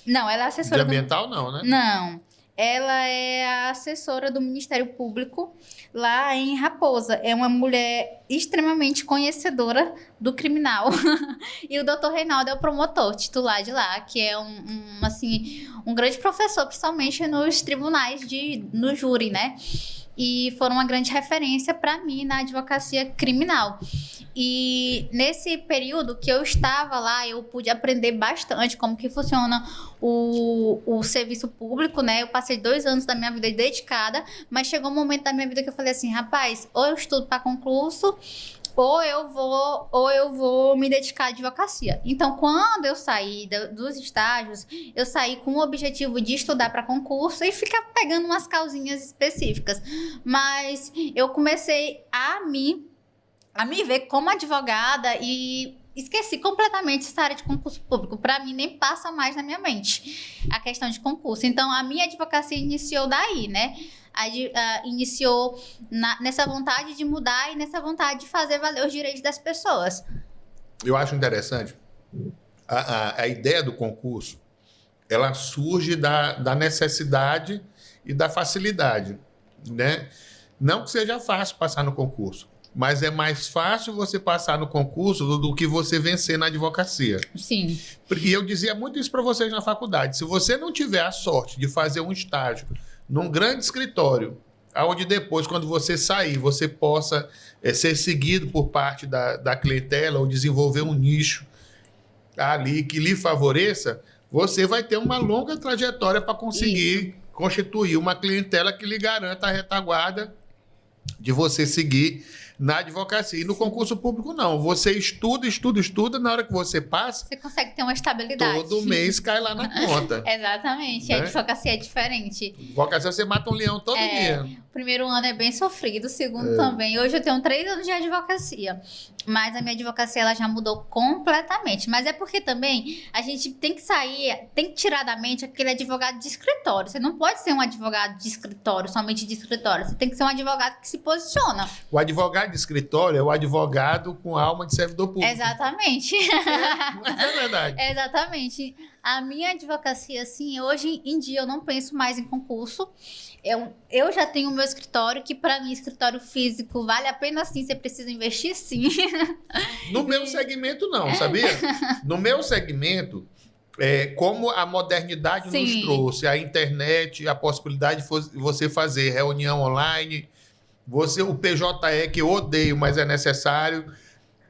Não, ela é assessora... De ambiental, não, né? Não. Ela é a assessora do Ministério Público lá em Raposa. É uma mulher extremamente conhecedora do criminal. E o doutor Reinaldo é o promotor titular de lá, que é um grande professor, principalmente nos tribunais, no júri, né? E foram uma grande referência para mim na advocacia criminal. E nesse período que eu estava lá, eu pude aprender bastante como que funciona o serviço público, né? Eu passei 2 anos da minha vida dedicada, mas chegou um momento da minha vida que eu falei assim, rapaz, ou eu estudo para concurso, ou eu vou me dedicar à advocacia. Então, quando eu saí dos estágios, eu saí com o objetivo de estudar para concurso e ficar pegando umas causinhas específicas. Mas eu comecei a me ver como advogada e esqueci completamente essa área de concurso público. Para mim, nem passa mais na minha mente a questão de concurso. Então, a minha advocacia iniciou daí, né? Iniciou nessa vontade de mudar e nessa vontade de fazer valer os direitos das pessoas. Eu acho interessante a ideia do concurso, ela surge da necessidade e da facilidade, né? Não que seja fácil passar no concurso, mas é mais fácil você passar no concurso do que você vencer na advocacia. Sim. Porque eu dizia muito isso para vocês na faculdade. Se você não tiver a sorte de fazer um estágio num grande escritório, onde depois, quando você sair, você possa ser seguido por parte da clientela ou desenvolver um nicho ali que lhe favoreça, você vai ter uma longa trajetória para conseguir constituir uma clientela que lhe garanta a retaguarda de você seguir na advocacia. E no concurso público, não. Você estuda, na hora que você passa... Você consegue ter uma estabilidade. Todo mês cai lá na conta. Exatamente. Né? A advocacia é diferente. Advocacia, você mata um leão todo dia. O primeiro ano é bem sofrido, o segundo também. Hoje eu tenho 3 anos de advocacia. Mas a minha advocacia ela já mudou completamente. Mas é porque também a gente tem que sair, tem que tirar da mente aquele advogado de escritório. Você não pode ser um advogado de escritório, somente de escritório. Você tem que ser um advogado que se posiciona. O advogado de escritório é o advogado com alma de servidor público. Exatamente. É verdade. Exatamente. A minha advocacia, assim, hoje em dia eu não penso mais em concurso. Eu já tenho o meu escritório, que para mim, escritório físico, vale a pena sim, você precisa investir sim. No meu segmento, não, sabia? No meu segmento, como a modernidade nos trouxe, a internet, a possibilidade de você fazer reunião online, o PJE, que eu odeio, mas é necessário,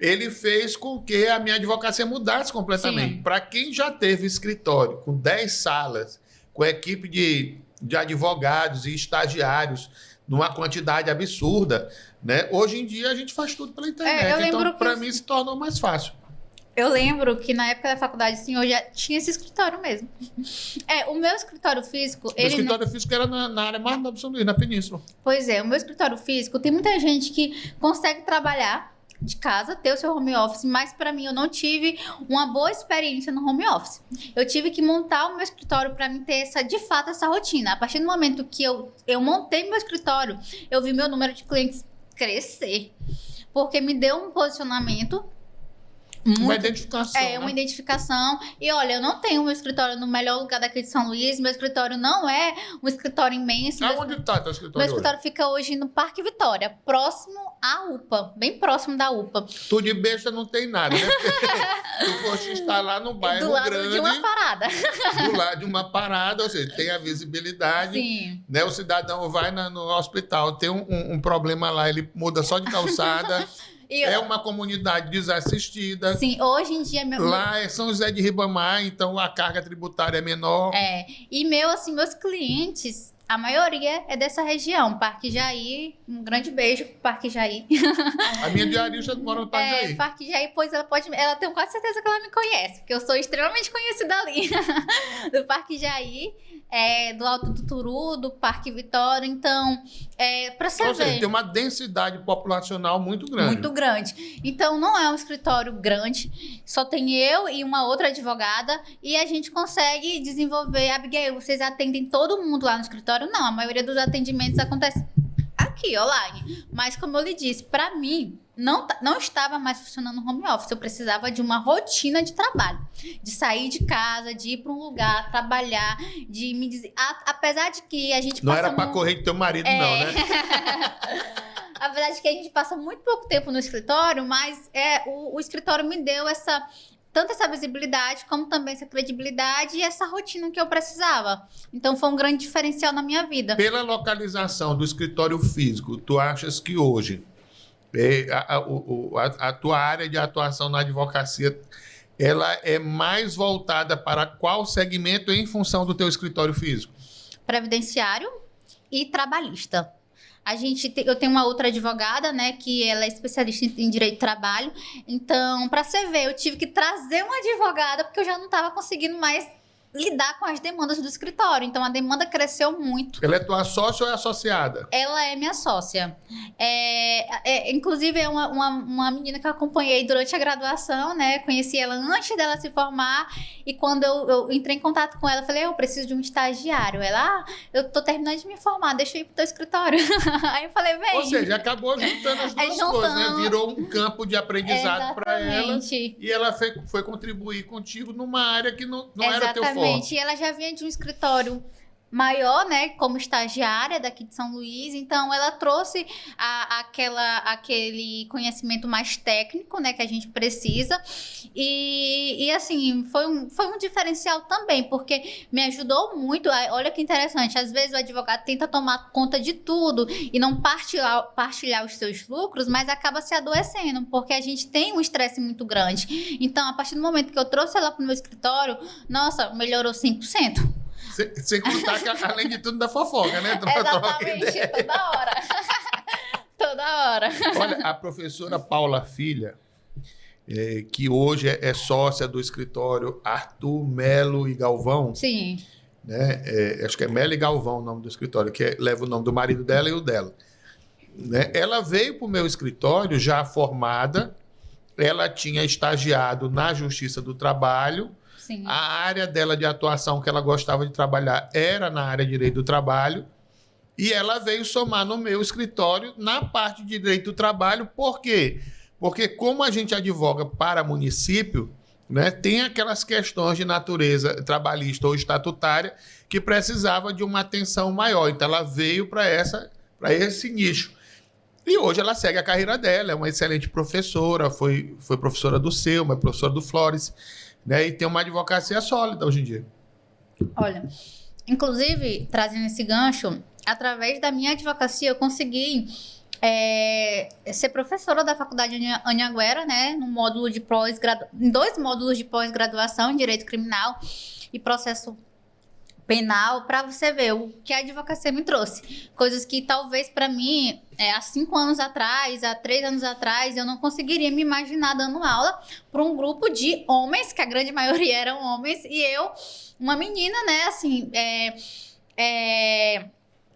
ele fez com que a minha advocacia mudasse completamente. Para quem já teve escritório com 10 salas, com equipe de advogados e estagiários numa quantidade absurda, né? Hoje em dia a gente faz tudo pela internet. Então, para mim, se tornou mais fácil. Eu lembro que na época da faculdade, sim, eu já tinha esse escritório mesmo. O meu escritório físico... O escritório físico era na área mais nova do São Luís, na Península. Pois é, o meu escritório físico, tem muita gente que consegue trabalhar de casa, ter o seu home office, mas para mim eu não tive uma boa experiência no home office. Eu tive que montar o meu escritório para mim ter de fato essa rotina. A partir do momento que eu montei meu escritório, eu vi meu número de clientes crescer, porque me deu um posicionamento uma identificação. Uma identificação. E olha, eu não tenho meu escritório no melhor lugar daqui de São Luís. Meu escritório não é um escritório imenso. Onde está teu escritório? Meu escritório fica hoje no Parque Vitória, próximo à UPA, bem próximo da UPA. Tu de besta não tem nada, né? Tu foste estar lá no bairro grande. Do lado de uma parada. Do lado de uma parada, ou seja, tem a visibilidade. Sim. Né? O cidadão vai no hospital, tem um problema lá, ele muda só de calçada. É uma comunidade desassistida. Sim, hoje em dia... Lá é São José de Ribamar, então a carga tributária é menor. E meus clientes, a maioria é dessa região. Parque Jair, um grande beijo pro Parque Jair. A minha diarista mora no Parque Jair. Parque Jair, pois ela tem quase certeza que ela me conhece, porque eu sou extremamente conhecida ali. Do Parque Jair, do Alto do Turu, do Parque Vitória, então, pra você ver. Tem uma densidade populacional muito grande. Muito grande. Então, não é um escritório grande, só tem eu e uma outra advogada, e a gente consegue desenvolver. Abigail, vocês atendem todo mundo lá no escritório? Não, a maioria dos atendimentos acontece aqui, online. Mas, como eu lhe disse, para mim, não estava mais funcionando no home office. Eu precisava de uma rotina de trabalho. De sair de casa, de ir para um lugar, trabalhar, de me dizer... Apesar de que a gente não era para correr com teu marido, não, né? Apesar de que a gente passa muito pouco tempo no escritório, mas o escritório me deu tanto essa visibilidade, como também essa credibilidade e essa rotina que eu precisava. Então, foi um grande diferencial na minha vida. Pela localização do escritório físico, tu achas que hoje a tua área de atuação na advocacia, ela é mais voltada para qual segmento em função do teu escritório físico? Previdenciário e trabalhista. Eu tenho uma outra advogada, né, que ela é especialista em direito de trabalho. Então, para você ver, eu tive que trazer uma advogada, porque eu já não estava conseguindo mais lidar com as demandas do escritório. Então, a demanda cresceu muito. Ela é tua sócia ou é associada? Ela é minha sócia. Inclusive, é uma menina que eu acompanhei durante a graduação, né? Conheci ela antes dela se formar. E quando eu entrei em contato com ela, eu falei, eu preciso de um estagiário. Ela, eu tô terminando de me formar, deixa eu ir pro teu escritório. Aí eu falei, vem. Ou seja, acabou juntando as duas coisas, né? Virou um campo de aprendizado para ela. E ela foi contribuir contigo numa área que não era teu forte. E ela já vinha de um escritório maior, né, como estagiária daqui de São Luís, então ela trouxe aquele conhecimento mais técnico, né, que a gente precisa, e assim, foi um diferencial também, porque me ajudou muito. Olha que interessante, às vezes o advogado tenta tomar conta de tudo e não partilhar os seus lucros, mas acaba se adoecendo, porque a gente tem um estresse muito grande. Então, a partir do momento que eu trouxe ela para o meu escritório, nossa, melhorou 100%. Sem contar que, além de tudo, da fofoca, né? Exatamente, toda hora. Toda hora. Olha, a professora Paula Filha, que hoje é sócia do escritório Arthur, Melo e Galvão. Sim. Né? Acho que é Melo e Galvão o nome do escritório, que leva o nome do marido dela e o dela. Né? Ela veio para o meu escritório já formada, ela tinha estagiado na Justiça do Trabalho. Sim. A área dela de atuação que ela gostava de trabalhar era na área de direito do trabalho, e ela veio somar no meu escritório na parte de direito do trabalho. Por quê? Porque como a gente advoga para município, né, tem aquelas questões de natureza trabalhista ou estatutária que precisava de uma atenção maior. Então ela veio para esse nicho. E hoje ela segue a carreira dela, é uma excelente professora, foi professora do Selma, professora do Flores, né, e tem uma advocacia sólida hoje em dia. Olha, inclusive, trazendo esse gancho, através da minha advocacia eu consegui ser professora da Faculdade Anhanguera, né, no módulo de em 2 módulos de pós-graduação em Direito Criminal e Processo Penal, para você ver o que a advocacia me trouxe. Coisas que talvez para mim, há 5 anos atrás, há 3 anos atrás, eu não conseguiria me imaginar dando aula para um grupo de homens, que a grande maioria eram homens, e eu, uma menina, né, assim,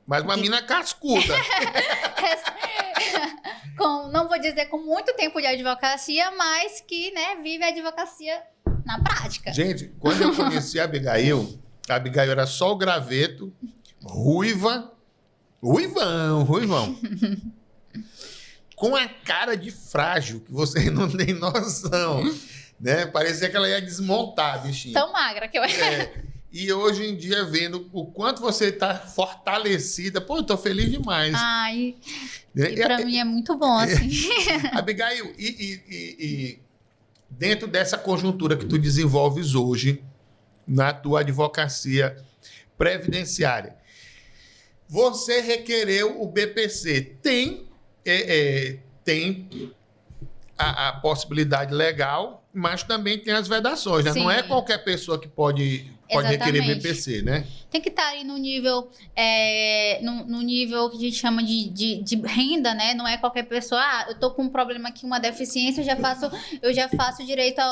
mas uma mina cascuda. Não vou dizer com muito tempo de advocacia, mas que, né, vive a advocacia na prática. Gente, quando eu conheci a Abigail era só o graveto, ruivão, com a cara de frágil, que você não tem noção, né? Parecia que ela ia desmontar, bichinho. Tão magra que eu... E hoje em dia, vendo o quanto você está fortalecida, pô, eu tô feliz demais. Ai, e para mim é muito bom, assim. Abigail, e dentro dessa conjuntura que tu desenvolves hoje, na tua advocacia previdenciária, você requereu o BPC. Tem a possibilidade legal, mas também tem as vedações, né? Não é qualquer pessoa que pode requerer BPC, né? Tem que estar aí no nível, no nível que a gente chama de renda, né? Não é qualquer pessoa, eu tô com um problema aqui, uma deficiência, eu já faço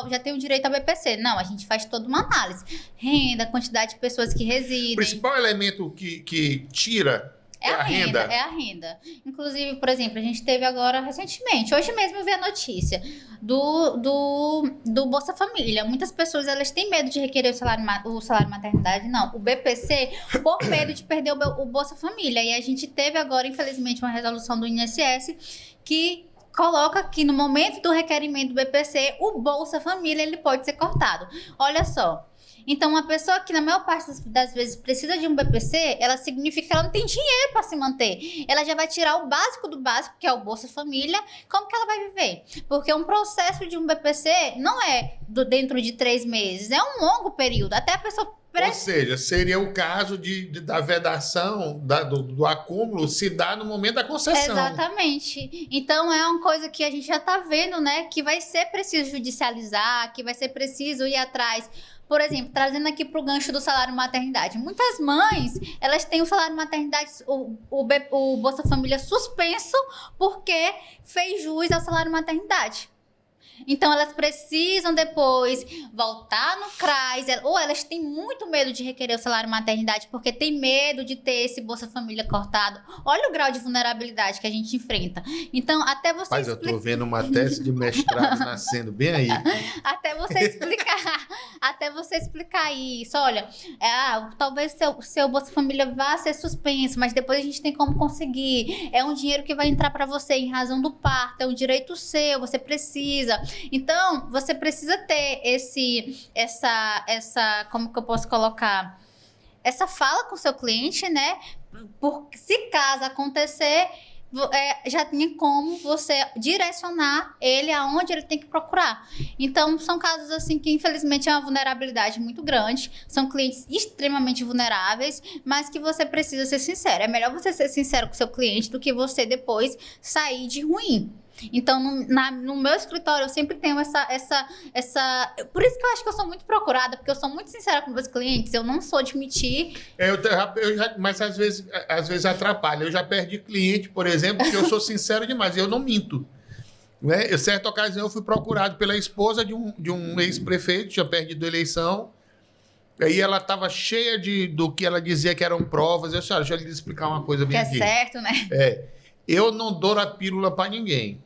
já tenho direito a BPC. Não, a gente faz toda uma análise. Renda, quantidade de pessoas que residem. O principal elemento que tira é a renda. É a renda. Inclusive, por exemplo, a gente teve agora recentemente, hoje mesmo eu vi a notícia do Bolsa Família. Muitas pessoas, elas têm medo de requerer o salário maternidade, não, o BPC, por medo de perder o Bolsa Família. E a gente teve agora, infelizmente, uma resolução do INSS que coloca que no momento do requerimento do BPC, o Bolsa Família ele pode ser cortado. Olha só. Então, uma pessoa que na maior parte das vezes precisa de um BPC, ela significa que ela não tem dinheiro para se manter. Ela já vai tirar o básico do básico, que é o Bolsa Família. Como que ela vai viver? Porque um processo de um BPC não é dentro de 3 meses, é um longo período. Até a pessoa... Ou seja, seria o caso da vedação, do acúmulo, se dá no momento da concessão. Exatamente. Então, é uma coisa que a gente já está vendo, né? Que vai ser preciso judicializar, que vai ser preciso ir atrás. Por exemplo, trazendo aqui para o gancho do salário maternidade. Muitas mães, elas têm o salário maternidade, o Bolsa Família suspenso porque fez jus ao salário maternidade. Então, elas precisam depois voltar no CRAS, ou elas têm muito medo de requerer o salário maternidade, porque tem medo de ter esse Bolsa Família cortado. Olha o grau de vulnerabilidade que a gente enfrenta. Então, até você Mas eu tô vendo uma tese de mestrado nascendo bem aí. Até você explicar isso. Olha, talvez seu Bolsa Família vá ser suspenso, mas depois a gente tem como conseguir. É um dinheiro que vai entrar para você em razão do parto, é um direito seu, você precisa. Então, você precisa ter como que eu posso colocar? Essa fala com o seu cliente, né? Porque se caso acontecer, já tinha como você direcionar ele aonde ele tem que procurar. Então, são casos assim que, infelizmente, é uma vulnerabilidade muito grande. São clientes extremamente vulneráveis, mas que você precisa ser sincero. É melhor você ser sincero com o seu cliente do que você depois sair de ruim. Então, no meu escritório, eu sempre tenho essa... Por isso que eu acho que eu sou muito procurada, porque eu sou muito sincera com meus clientes. Eu não sou de mentir. Mas às vezes atrapalha. Eu já perdi cliente, por exemplo, porque eu sou sincero demais. Eu não minto. Né? Em certa ocasião, eu fui procurado pela esposa de um ex-prefeito, tinha perdido a eleição. Aí ela estava cheia do que ela dizia que eram provas. Eu disse, deixa eu lhe explicar uma coisa bem aqui. Que é certo, né? Eu não dou a pílula para ninguém.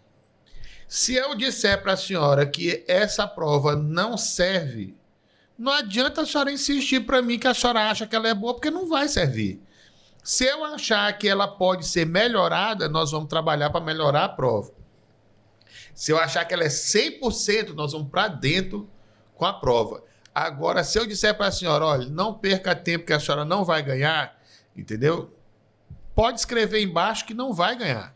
Se eu disser para a senhora que essa prova não serve, não adianta a senhora insistir para mim que a senhora acha que ela é boa, porque não vai servir. Se eu achar que ela pode ser melhorada, nós vamos trabalhar para melhorar a prova. Se eu achar que ela é 100%, nós vamos para dentro com a prova. Agora, se eu disser para a senhora, olha, não perca tempo que a senhora não vai ganhar, entendeu? Pode escrever embaixo que não vai ganhar.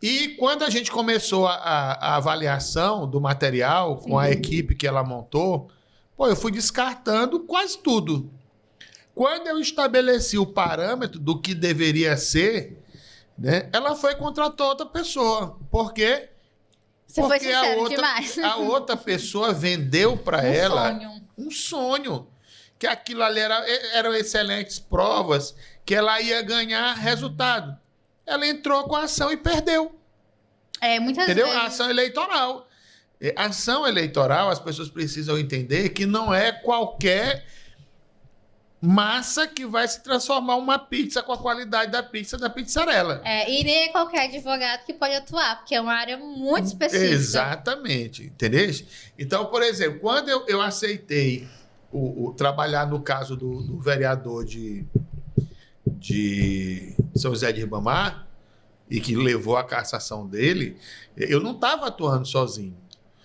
E quando a gente começou a avaliação do material com a equipe que ela montou, eu fui descartando quase tudo. Quando eu estabeleci o parâmetro do que deveria ser, né, ela foi e contratou outra pessoa. Por quê? Você foi sincero demais. A outra pessoa vendeu para ela um sonho. Que aquilo ali eram excelentes provas, que ela ia ganhar resultado. Ela entrou com a ação e perdeu. Muitas Entendeu? vezes. A ação eleitoral. A ação eleitoral, as pessoas precisam entender que não é qualquer massa que vai se transformar uma pizza com a qualidade da pizza da pizzarela. E nem é qualquer advogado que pode atuar, porque é uma área muito específica. Exatamente. Entendeu? Então, por exemplo, quando eu aceitei trabalhar no caso do vereador de São José de Ribamar, e que levou a cassação dele, eu não estava atuando sozinho.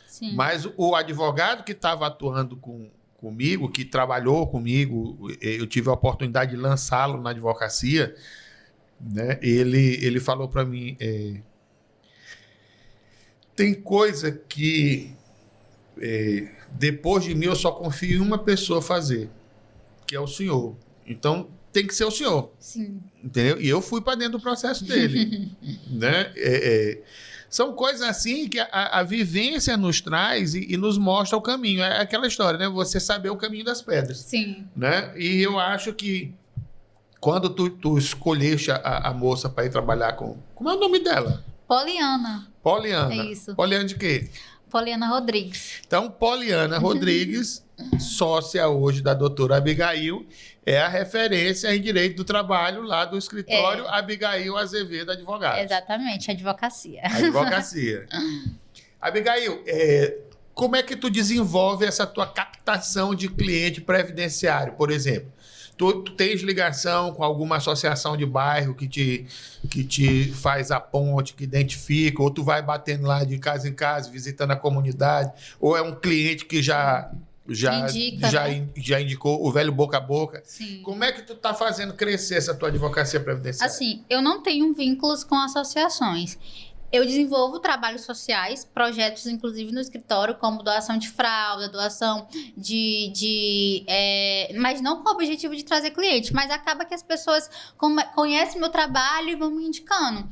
Sim. Mas o advogado que estava atuando comigo, que trabalhou comigo, eu tive a oportunidade de lançá-lo na advocacia, né? Ele falou para mim, tem coisa que depois de mim eu só confio em uma pessoa fazer, que é o senhor. Então, tem que ser o senhor. Sim. Entendeu? E eu fui para dentro do processo dele. Né? São coisas assim que a vivência nos traz e nos mostra o caminho. É aquela história, né? Você saber o caminho das pedras. Sim. Né? E eu acho que quando tu escolheste a moça para ir trabalhar com... Como é o nome dela? Poliana. Poliana. É isso. Poliana de quê? Poliana Rodrigues. Então, Poliana Rodrigues, sócia hoje da doutora Abigail, é a referência em direito do trabalho lá do escritório Abigail Azevedo Advogados. Exatamente, advocacia. Advocacia. Abigail, como é que tu desenvolve essa tua captação de cliente previdenciário, por exemplo? Tu tens ligação com alguma associação de bairro que te faz a ponte, que identifica, ou tu vai batendo lá de casa em casa, visitando a comunidade, ou é um cliente que já indicou o velho boca a boca. Sim. Como é que tu tá fazendo crescer essa tua advocacia previdenciária? Assim, eu não tenho vínculos com associações. Eu desenvolvo trabalhos sociais, projetos, inclusive, no escritório, como doação de fralda, doação mas não com o objetivo de trazer cliente, mas acaba que as pessoas conhecem meu trabalho e vão me indicando.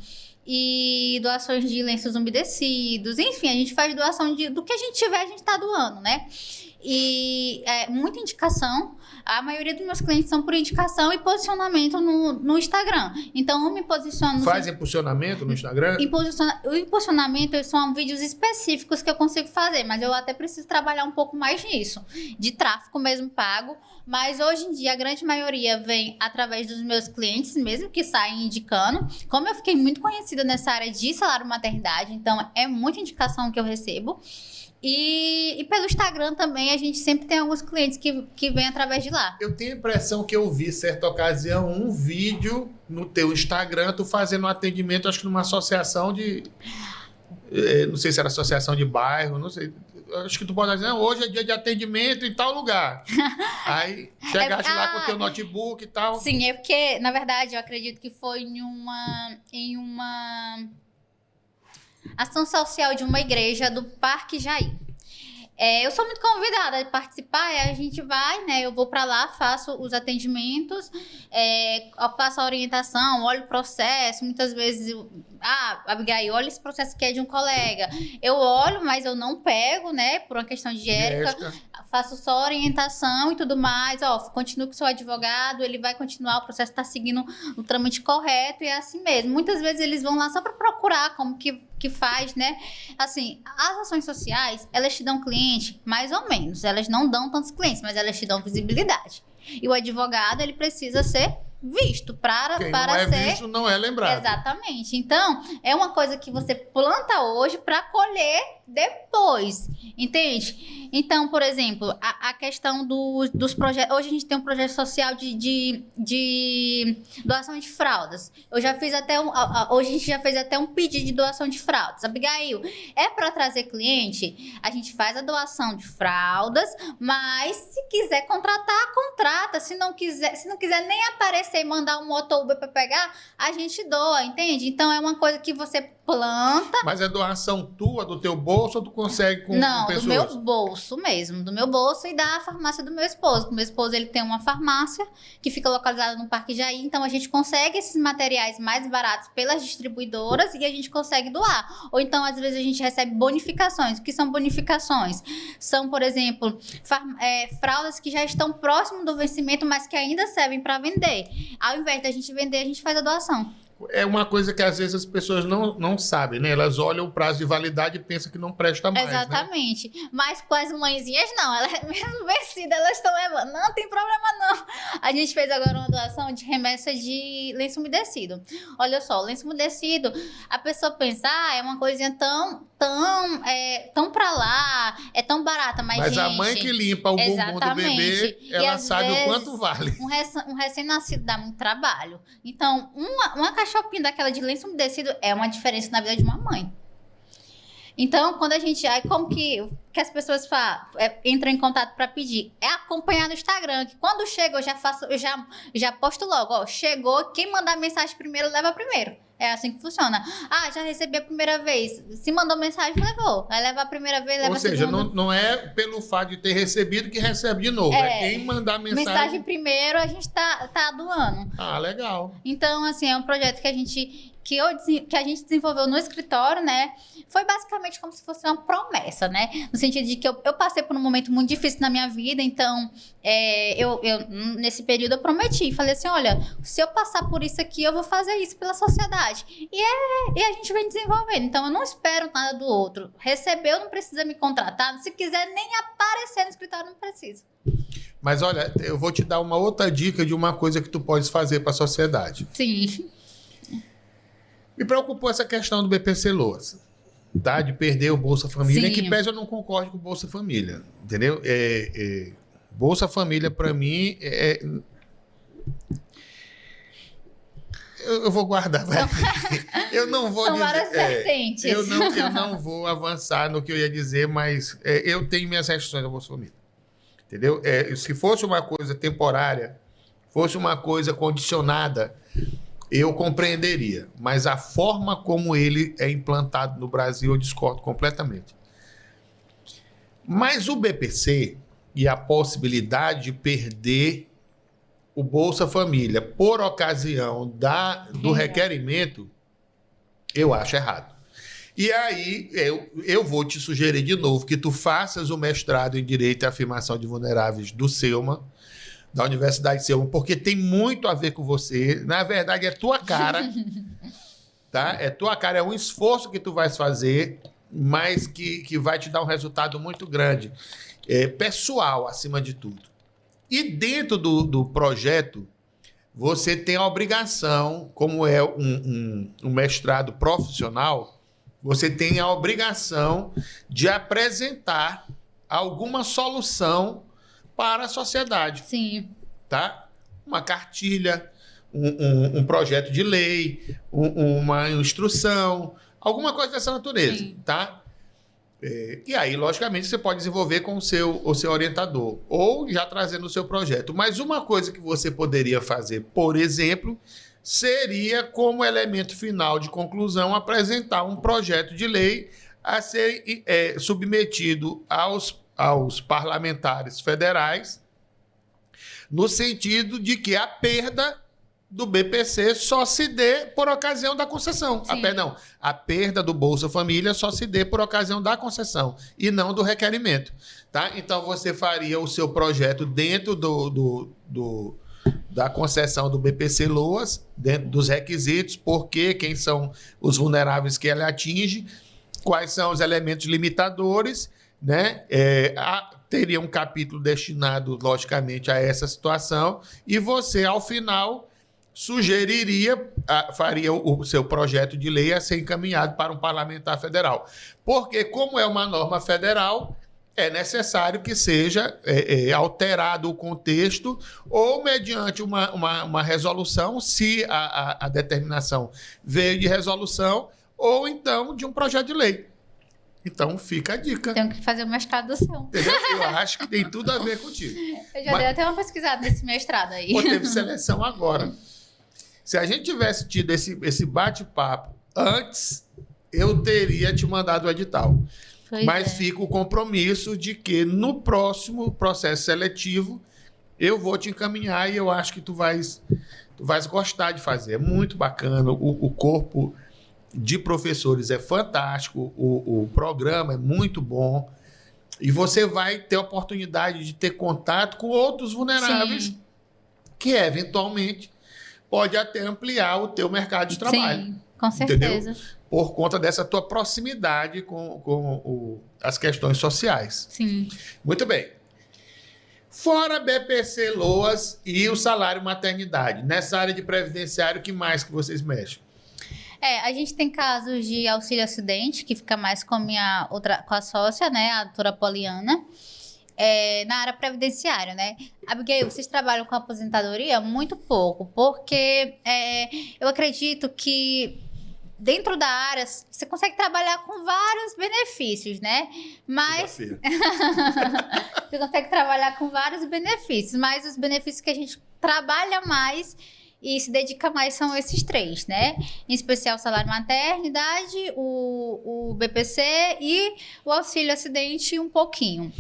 E doações de lenços umedecidos, enfim, a gente faz doação do que a gente tiver, a gente tá doando, né? muita indicação. A maioria dos meus clientes são por indicação e posicionamento no Instagram. Então, eu me posiciono... Faz impulsionamento no Instagram? O impulsionamento são vídeos específicos que eu consigo fazer, mas eu até preciso trabalhar um pouco mais nisso, de tráfego mesmo pago. Mas hoje em dia, a grande maioria vem através dos meus clientes mesmo, que saem indicando. Como eu fiquei muito conhecida nessa área de salário maternidade, então é muita indicação que eu recebo. E pelo Instagram também, a gente sempre tem alguns clientes que vêm através de lá. Eu tenho a impressão que eu vi, certa ocasião, um vídeo no teu Instagram, tu fazendo um atendimento, acho que numa associação de... não sei se era associação de bairro, não sei. Acho que tu pode dizer, hoje é dia de atendimento em tal lugar. Aí chegaste lá com o teu notebook e tal. Sim, é porque, na verdade, eu acredito que foi em uma ação social de uma igreja do Parque Jair. Eu sou muito convidada a participar, a gente vai, né? Eu vou para lá, faço os atendimentos, eu faço a orientação, olho o processo, muitas vezes, Abigail, olha esse processo que é de um colega. Eu olho, mas eu não pego, né? Por uma questão de ética. Faço só orientação e tudo mais. Continuo com o seu advogado, ele vai continuar, o processo está seguindo o trâmite correto e é assim mesmo. Muitas vezes eles vão lá só para procurar como que faz, né? Assim, as ações sociais, elas te dão cliente, mais ou menos. Elas não dão tantos clientes, mas elas te dão visibilidade. E o advogado, ele precisa ser visto para Quem não é ser visto não é lembrado. Exatamente. Então, é uma coisa que você planta hoje para colher depois, entende? Então, por exemplo, a questão dos projetos... Hoje a gente tem um projeto social de doação de fraldas. Eu já fiz até hoje a gente já fez até um pedido de doação de fraldas. Abigail, para trazer cliente, a gente faz a doação de fraldas, mas se quiser contratar, contrata. Se não quiser nem aparecer e mandar um moto Uber para pegar, a gente doa, entende? Então, é uma coisa que você planta. Mas é doação tua, do teu bolso, ou tu consegue com pessoas? Do meu bolso mesmo. Do meu bolso e da farmácia do meu esposo. O meu esposo, ele tem uma farmácia que fica localizada no Parque Jair. Então, a gente consegue esses materiais mais baratos pelas distribuidoras e a gente consegue doar. Ou então, às vezes, a gente recebe bonificações. O que são bonificações? São, por exemplo, fraldas que já estão próximo do vencimento, mas que ainda servem para vender. Ao invés da gente vender, a gente faz a doação. É uma coisa que às vezes as pessoas não sabem, né? Elas olham o prazo de validade e pensam que não presta mais. Exatamente. Né? Mas com as mãezinhas, não. Elas, mesmo vencidas, elas estão levando. Não tem problema, não. A gente fez agora uma doação de remessa de lenço umedecido. Olha só, o lenço umedecido, a pessoa pensa, é uma coisinha tão pra lá, é tão barata, mas gente, a mãe que limpa o bumbum do bebê, ela sabe o quanto vale. Um recém-nascido dá muito trabalho. Então, uma caixopinha daquela de lenço umedecido é uma diferença na vida de uma mãe. Então, quando a gente... Aí, como que as pessoas entram em contato para pedir? É acompanhar no Instagram, que quando chega, eu já posto logo. Chegou, quem mandar mensagem primeiro, leva primeiro. É assim que funciona. Já recebi a primeira vez. Se mandou mensagem, levou. Aí leva a primeira vez, leva a segunda. Ou seja, não é pelo fato de ter recebido que recebe de novo. É quem mandar mensagem primeiro, a gente tá doando. Legal. Então, assim, é um projeto que a gente desenvolveu no escritório, né? Foi basicamente como se fosse uma promessa, né? No sentido de que eu passei por um momento muito difícil na minha vida, então eu nesse período eu prometi, falei assim, olha, se eu passar por isso aqui, eu vou fazer isso pela sociedade. E a gente vem desenvolvendo, então eu não espero nada do outro. Recebeu, não precisa me contratar, se quiser nem aparecer no escritório, não precisa. Mas olha, eu vou te dar uma outra dica de uma coisa que tu podes fazer para a sociedade. Sim. Me preocupou essa questão do BPC Loas, tá? De perder o Bolsa Família, que pese eu não concordo com o Bolsa Família, entendeu? Bolsa Família, para mim, eu vou guardar. Eu não vou São várias vertentes. Eu não vou avançar no que eu ia dizer, mas eu tenho minhas restrições ao Bolsa Família, entendeu? Se fosse uma coisa temporária, fosse uma coisa condicionada, eu compreenderia, mas a forma como ele é implantado no Brasil, eu discordo completamente. Mas o BPC e a possibilidade de perder o Bolsa Família por ocasião do requerimento, eu acho errado. E aí, eu vou te sugerir de novo que tu faças o mestrado em Direito e Afirmação de Vulneráveis do Selma, da Universidade de Selma, porque tem muito a ver com você. Na verdade, é tua cara, tá? É tua cara, é um esforço que tu vais fazer, mas que vai te dar um resultado muito grande, pessoal, acima de tudo. E dentro do projeto, você tem a obrigação, como é um mestrado profissional, você tem a obrigação de apresentar alguma solução para a sociedade. Sim. Tá? Uma cartilha, um projeto de lei, uma instrução, alguma coisa dessa natureza. Sim. Tá? E aí, logicamente, você pode desenvolver com o seu orientador ou já trazendo o seu projeto. Mas uma coisa que você poderia fazer, por exemplo, seria, como elemento final de conclusão, apresentar um projeto de lei a ser submetido aos parlamentares federais, no sentido de que a perda do BPC só se dê por ocasião da concessão. A perda do Bolsa Família só se dê por ocasião da concessão e não do requerimento. Tá? Então, você faria o seu projeto dentro da concessão do BPC Loas, dentro dos requisitos, porque quem são os vulneráveis que ela atinge, quais são os elementos limitadores, né? Teria um capítulo destinado, logicamente, a essa situação, e você, ao final, faria o seu projeto de lei a ser encaminhado para um parlamentar federal. Porque, como é uma norma federal, é necessário que seja alterado o contexto ou mediante uma resolução, se a determinação veio de resolução, ou então de um projeto de lei. Então, fica a dica. Tenho que fazer o mestrado do seu. Entendeu? Eu acho que tem tudo a ver contigo. Eu já dei até uma pesquisada nesse mestrado aí. Teve seleção agora. Se a gente tivesse tido esse bate-papo antes, eu teria te mandado o edital. Mas fica o compromisso de que no próximo processo seletivo eu vou te encaminhar e eu acho que tu vais gostar de fazer. É muito bacana. O corpo de professores é fantástico, o programa é muito bom e você vai ter a oportunidade de ter contato com outros vulneráveis. Sim. Que eventualmente pode até ampliar o teu mercado de trabalho. Sim, com certeza. Entendeu? Por conta dessa tua proximidade com as questões sociais. Sim. Muito bem. Fora BPC Loas e o salário maternidade, nessa área de previdenciário, o que mais que vocês mexem? A gente tem casos de auxílio acidente, que fica mais com a sócia, né, a doutora Poliana, na área previdenciária, né? Abigail, vocês trabalham com aposentadoria? Muito pouco, porque eu acredito que dentro da área você consegue trabalhar com vários benefícios, né? Mas você consegue trabalhar com vários benefícios, mas os benefícios que a gente trabalha mais e se dedica mais são esses 3, né? Em especial o salário maternidade, o BPC e o auxílio acidente um pouquinho.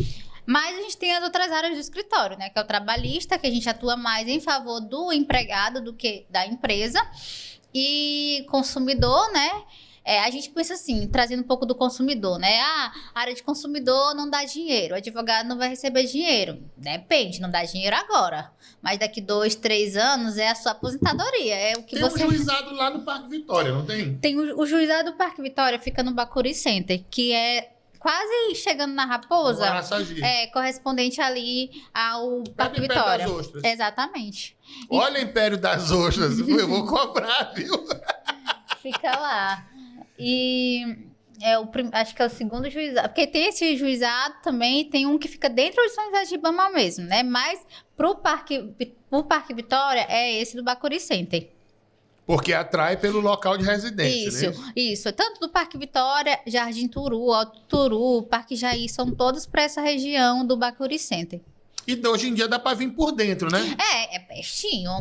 Mas a gente tem as outras áreas do escritório, né? Que é o trabalhista, que a gente atua mais em favor do empregado do que da empresa. E consumidor, né? A gente pensa assim, trazendo um pouco do consumidor, né? A área de consumidor não dá dinheiro, o advogado não vai receber dinheiro. Depende, não dá dinheiro agora. Mas daqui 2, 3 anos é a sua aposentadoria. É o que tem um juizado lá no Parque Vitória, não tem? Tem o juizado do Parque Vitória, fica no Bacuri Center, que é quase chegando na Raposa. Correspondente ali ao Parque Vitória. Império das Ostras. Exatamente. Olha, Império das Ostras, eu vou cobrar, viu? Fica lá. E acho que é o segundo juizado. Porque tem esse juizado também, tem um que fica dentro de São José de Ribamar mesmo, né? Mas pro Parque Vitória é esse do Bacuri Center. Porque atrai pelo local de residência, né? Isso. Tanto do Parque Vitória, Jardim Turu, Alto Turu, Parque Jair, são todos para essa região do Bacuri Center. E hoje em dia dá para vir por dentro, né? É pertinho.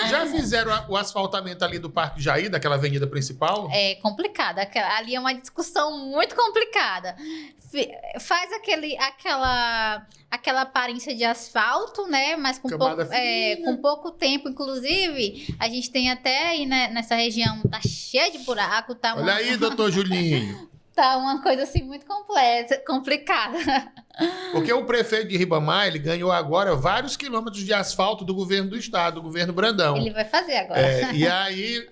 Já fizeram o asfaltamento ali do Parque Jair, daquela avenida principal? É complicado. Ali é uma discussão muito complicada. Faz aquela aparência de asfalto, né? Mas com pouco tempo. Inclusive, a gente tem até aí, né, nessa região, tá cheia de buraco. Olha aí, doutor Julinho. Tá uma coisa assim muito complicada. Porque o prefeito de Ribamar, ele ganhou agora vários quilômetros de asfalto do governo do estado, do governo Brandão. Ele vai fazer agora. E aí,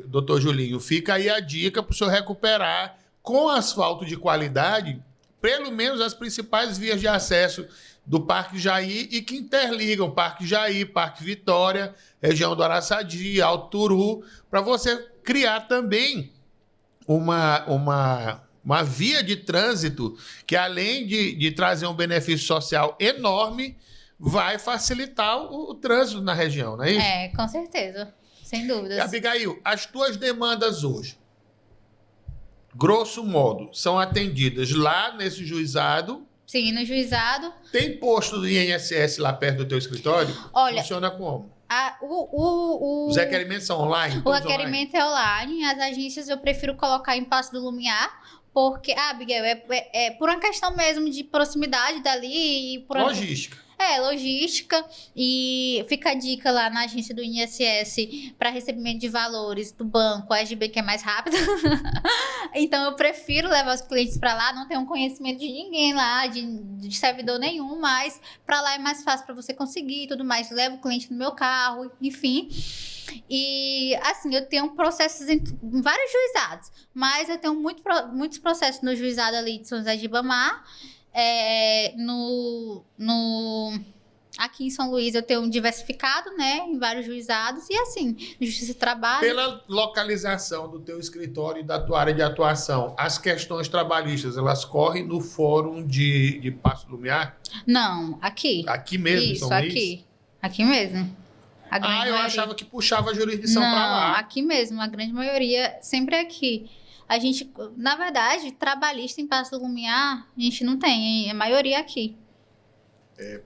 doutor Julinho, fica aí a dica para o senhor recuperar com asfalto de qualidade, pelo menos as principais vias de acesso do Parque Jair e que interligam Parque Jair, Parque Vitória, região do Araçagi, Alto Turu, para você criar também uma via de trânsito que, além de trazer um benefício social enorme, vai facilitar o trânsito na região, não é isso? Com certeza. Sem dúvidas. Abigail, as tuas demandas hoje, grosso modo, são atendidas lá nesse juizado? Sim, no juizado. Tem posto do INSS lá perto do teu escritório? Olha, funciona como? Os requerimentos são online? O requerimento é online. As agências eu prefiro colocar em Passo do Lumiar, porque, Abigail, é por uma questão mesmo de proximidade dali e por logística. Logística. E fica a dica lá na agência do INSS para recebimento de valores do banco, a SGB, que é mais rápido. Então, eu prefiro levar os clientes para lá. Não tenho conhecimento de ninguém lá, de servidor nenhum, mas para lá é mais fácil para você conseguir e tudo mais. Levo o cliente no meu carro, enfim. E, assim, eu tenho processos em vários juizados, mas eu tenho muitos processos no juizado ali de São José de Ribamar. Aqui em São Luís eu tenho um diversificado, né, em vários juizados, e assim, Justiça do Trabalho. Pela localização do teu escritório e da tua área de atuação, as questões trabalhistas, elas correm no fórum de Passo do Lumiar? Não, aqui. Aqui mesmo, Isso, São Luís? Aqui mesmo. Eu achava que puxava a jurisdição para lá. Não, aqui mesmo, a grande maioria sempre é aqui. A gente, na verdade, trabalhista em Passo do Lumiar, a gente não tem, a maioria é aqui.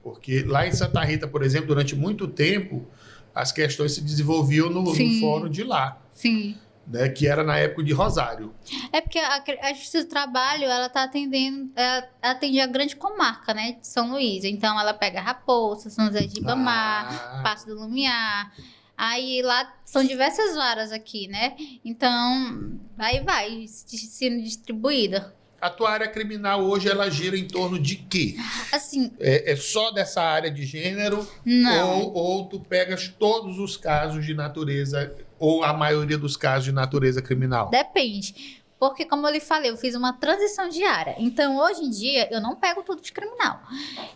Porque lá em Santa Rita, por exemplo, durante muito tempo, as questões se desenvolviam no fórum de lá. Sim. Né, que era na época de Rosário. Porque a Justiça do Trabalho, ela tá atende a grande comarca, né, de São Luís. Então, ela pega Raposa, São José de Ribamar, Passo do Lumiar. Aí lá são diversas varas aqui, né? Então, aí vai sendo distribuída. A tua área criminal hoje, ela gira em torno de quê? Assim... É só dessa área de gênero? Não. Ou tu pegas todos os casos de natureza, ou a maioria dos casos de natureza criminal? Depende. Porque, como eu lhe falei, eu fiz uma transição de área. Então, hoje em dia, eu não pego tudo de criminal.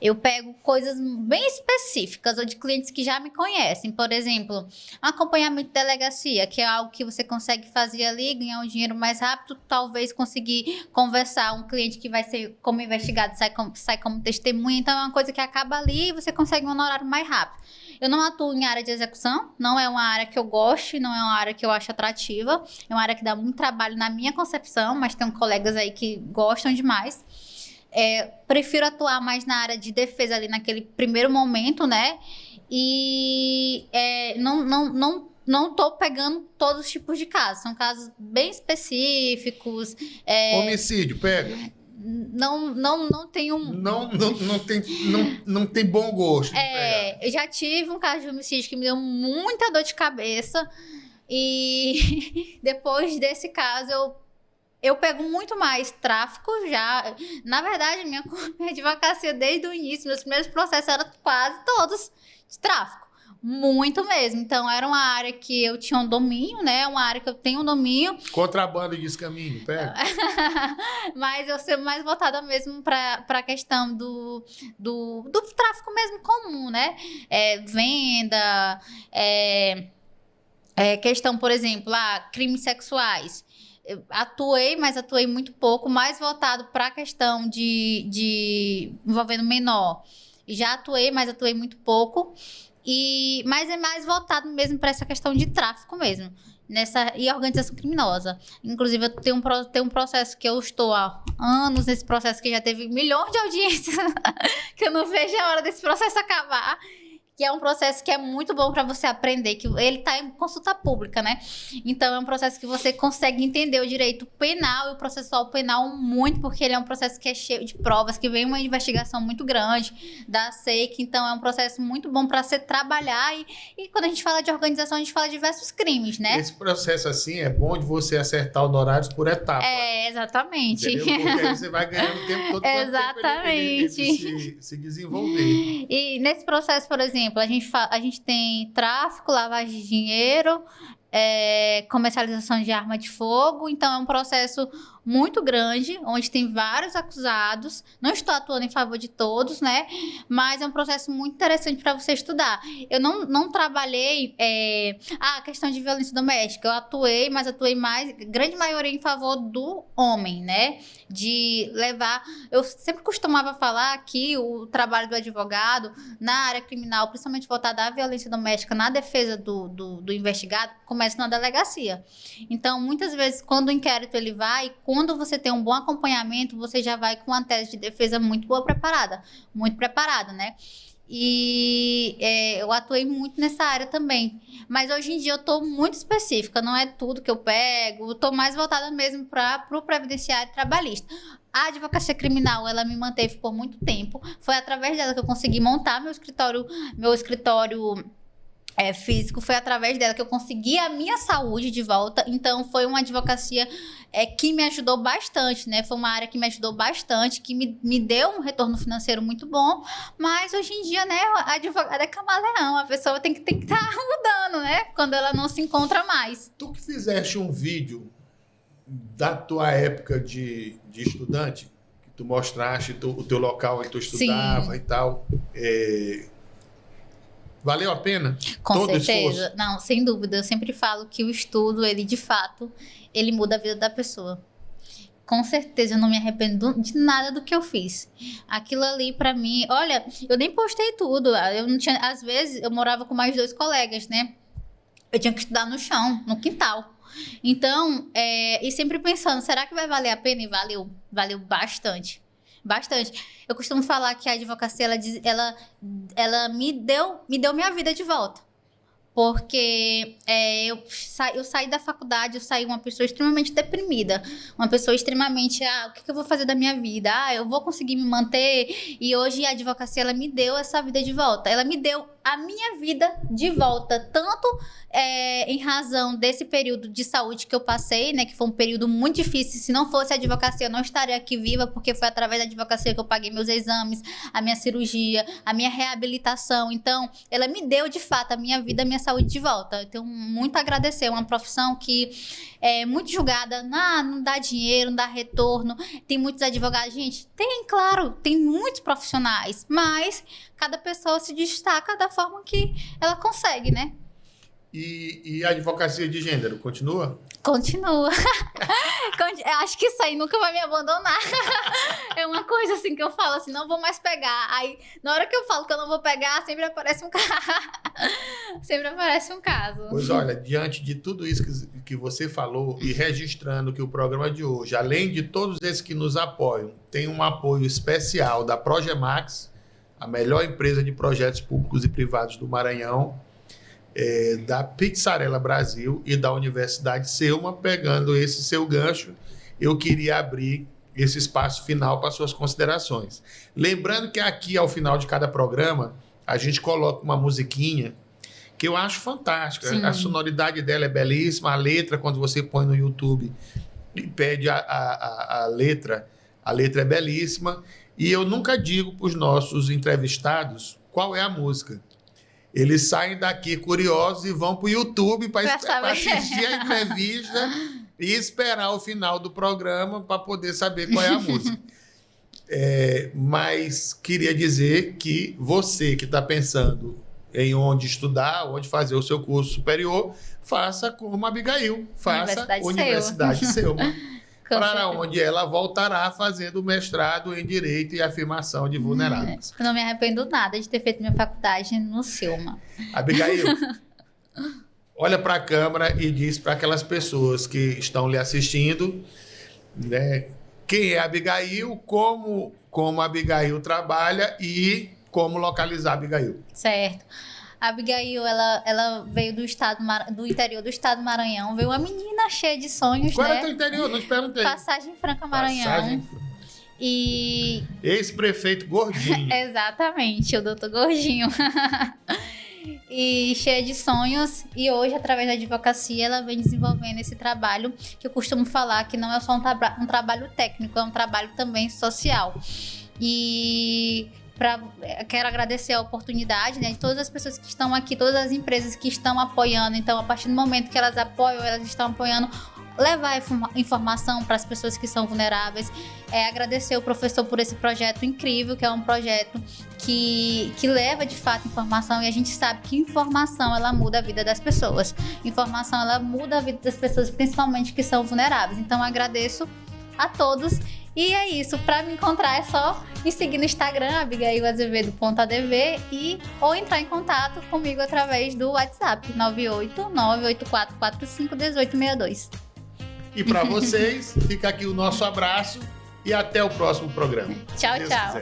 Eu pego coisas bem específicas, ou de clientes que já me conhecem. Por exemplo, um acompanhamento de delegacia, que é algo que você consegue fazer ali, ganhar um dinheiro mais rápido, talvez conseguir conversar. Um cliente que vai ser como investigado sai como testemunha. Então, é uma coisa que acaba ali e você consegue um honorário mais rápido. Eu não atuo em área de execução, não é uma área que eu gosto, não é uma área que eu acho atrativa, é uma área que dá muito trabalho na minha concepção, mas tem colegas aí que gostam demais. Prefiro atuar mais na área de defesa ali naquele primeiro momento, né? E não tô pegando todos os tipos de casos, são casos bem específicos. Homicídio, pega? Não tem um... Não tem bom gosto. Eu já tive um caso de homicídio que me deu muita dor de cabeça. E depois desse caso, eu pego muito mais tráfico já. Na verdade, minha advocacia desde o início, meus primeiros processos eram quase todos de tráfico. Muito mesmo. Então, era uma área que eu tinha um domínio, né? Uma área que eu tenho um domínio. Contrabando e descaminho, pega. Mas eu ser mais voltada mesmo para a questão do tráfico mesmo comum, né? Venda, questão, por exemplo, crimes sexuais. Eu atuei, mas atuei muito pouco, mais voltado para a questão de envolvendo menor. Já atuei, mas atuei muito pouco. Mas é mais voltado mesmo para essa questão de tráfico mesmo. e organização criminosa. Inclusive, eu tenho um processo que eu estou há anos nesse processo, que já teve milhões de audiências, que eu não vejo a hora desse processo acabar. Que é um processo que é muito bom para você aprender, que ele está em consulta pública, né? Então, é um processo que você consegue entender o direito penal e o processual penal muito, porque ele é um processo que é cheio de provas, que vem uma investigação muito grande da SEIC, então é um processo muito bom para você trabalhar e quando a gente fala de organização, a gente fala de diversos crimes, né? Esse processo, assim, é bom de você acertar honorários por etapa. Exatamente. Entendeu? Porque aí você vai ganhando o tempo todo. Exatamente. Ele se desenvolver. E nesse processo, por exemplo, a gente tem tráfico, lavagem de dinheiro, comercialização de arma de fogo. Então, é um processo muito grande, onde tem vários acusados. Não estou atuando em favor de todos, né? Mas é um processo muito interessante para você estudar. Eu não trabalhei a questão de violência doméstica. Eu atuei, mas atuei mais, grande maioria, em favor do homem, né? De levar... Eu sempre costumava falar que o trabalho do advogado na área criminal, principalmente voltado à violência doméstica, na defesa do investigado, começa na delegacia. Então, muitas vezes, quando o inquérito ele vai, quando você tem um bom acompanhamento, você já vai com uma tese de defesa muito preparada, né? E eu atuei muito nessa área também. Mas hoje em dia eu estou muito específica, não é tudo que eu pego, eu estou mais voltada mesmo para o previdenciário trabalhista. A advocacia criminal, ela me manteve por muito tempo. Foi através dela que eu consegui montar meu escritório físico, foi através dela que eu consegui a minha saúde de volta. Então, foi uma advocacia que me ajudou bastante, né? Foi uma área que me ajudou bastante, que me deu um retorno financeiro muito bom. Mas, hoje em dia, né, a advogada é camaleão. A pessoa tem que estar mudando, né? Quando ela não se encontra mais. Tu que fizeste um vídeo da tua época de estudante, que tu mostraste o teu local onde tu estudava. Sim. E tal... Valeu a pena? Com todo certeza. Esforço? Não, sem dúvida. Eu sempre falo que o estudo, ele de fato, ele muda a vida da pessoa. Com certeza, eu não me arrependo de nada do que eu fiz. Aquilo ali, pra mim... Olha, eu nem postei tudo. Eu não tinha... Às vezes, eu morava com mais 2 colegas, né? Eu tinha que estudar no chão, no quintal. Então, e sempre pensando, será que vai valer a pena? E valeu. Valeu bastante. Bastante. Eu costumo falar que a advocacia, ela me deu minha vida de volta. Porque eu saí da faculdade, eu saí uma pessoa extremamente deprimida. Uma pessoa extremamente, o que eu vou fazer da minha vida? Eu vou conseguir me manter? E hoje a advocacia, ela me deu essa vida de volta. Ela me deu a minha vida de volta, tanto em razão desse período de saúde que eu passei, né, que foi um período muito difícil. Se não fosse a advocacia, eu não estaria aqui viva, porque foi através da advocacia que eu paguei meus exames, a minha cirurgia, a minha reabilitação. Então, ela me deu, de fato, a minha vida, a minha saúde de volta. Eu tenho muito a agradecer. É uma profissão que é muito julgada, não dá dinheiro, não dá retorno. Tem muitos advogados, gente, claro, tem muitos profissionais, mas cada pessoa se destaca da forma que ela consegue, né? E a advocacia de gênero, continua? Continua. Acho que isso aí nunca vai me abandonar. É uma coisa assim que eu falo assim, não vou mais pegar. Aí, na hora que eu falo que eu não vou pegar, sempre aparece um caso. Sempre aparece um caso. Pois olha, diante de tudo isso que você falou e registrando que o programa de hoje, além de todos esses que nos apoiam, tem um apoio especial da Progemax, a melhor empresa de projetos públicos e privados do Maranhão, da Pizzarella Brasil e da Universidade Selma. Pegando esse seu gancho, eu queria abrir esse espaço final para suas considerações. Lembrando que aqui, ao final de cada programa, a gente coloca uma musiquinha que eu acho fantástica. Sim. A sonoridade dela é belíssima, a letra, quando você põe no YouTube e pede a letra é belíssima. E eu nunca digo para os nossos entrevistados qual é a música. Eles saem daqui curiosos e vão para o YouTube para assistir a entrevista e esperar o final do programa para poder saber qual é a música. Mas queria dizer que você que está pensando em onde estudar, onde fazer o seu curso superior, faça como a Abigail, faça Universidade Selma. Para onde ela voltará fazendo mestrado em Direito e Afirmação de Vulneráveis. Eu não me arrependo nada de ter feito minha faculdade no Selma. Abigail, olha para a câmera e diz para aquelas pessoas que estão lhe assistindo, né, quem é a Abigail, como a Abigail trabalha e como localizar a Abigail. Certo. A Abigail, ela veio do interior do estado do Maranhão. Veio uma menina cheia de sonhos, Qual né? é o teu interior? Não te perguntei. Passagem Franca, Maranhão. E... Ex-prefeito Gordinho. Exatamente, o doutor Gordinho. E cheia de sonhos. E hoje, através da advocacia, ela vem desenvolvendo esse trabalho que eu costumo falar que não é só um trabalho técnico, é um trabalho também social. E... quero agradecer a oportunidade, né, de todas as pessoas que estão aqui, todas as empresas que estão apoiando. Então, a partir do momento que elas apoiam, elas estão apoiando, levar informação para as pessoas que são vulneráveis. Agradecer o professor por esse projeto incrível, que é um projeto que leva de fato informação, e a gente sabe que informação ela muda a vida das pessoas. Informação ela muda a vida das pessoas, principalmente que são vulneráveis. Então, agradeço a todos. E é isso, para me encontrar é só me seguir no Instagram, abigailazevedo.adv, ou entrar em contato comigo através do WhatsApp, 98984451862. E para vocês, fica aqui o nosso abraço e até o próximo programa. Tchau, tchau.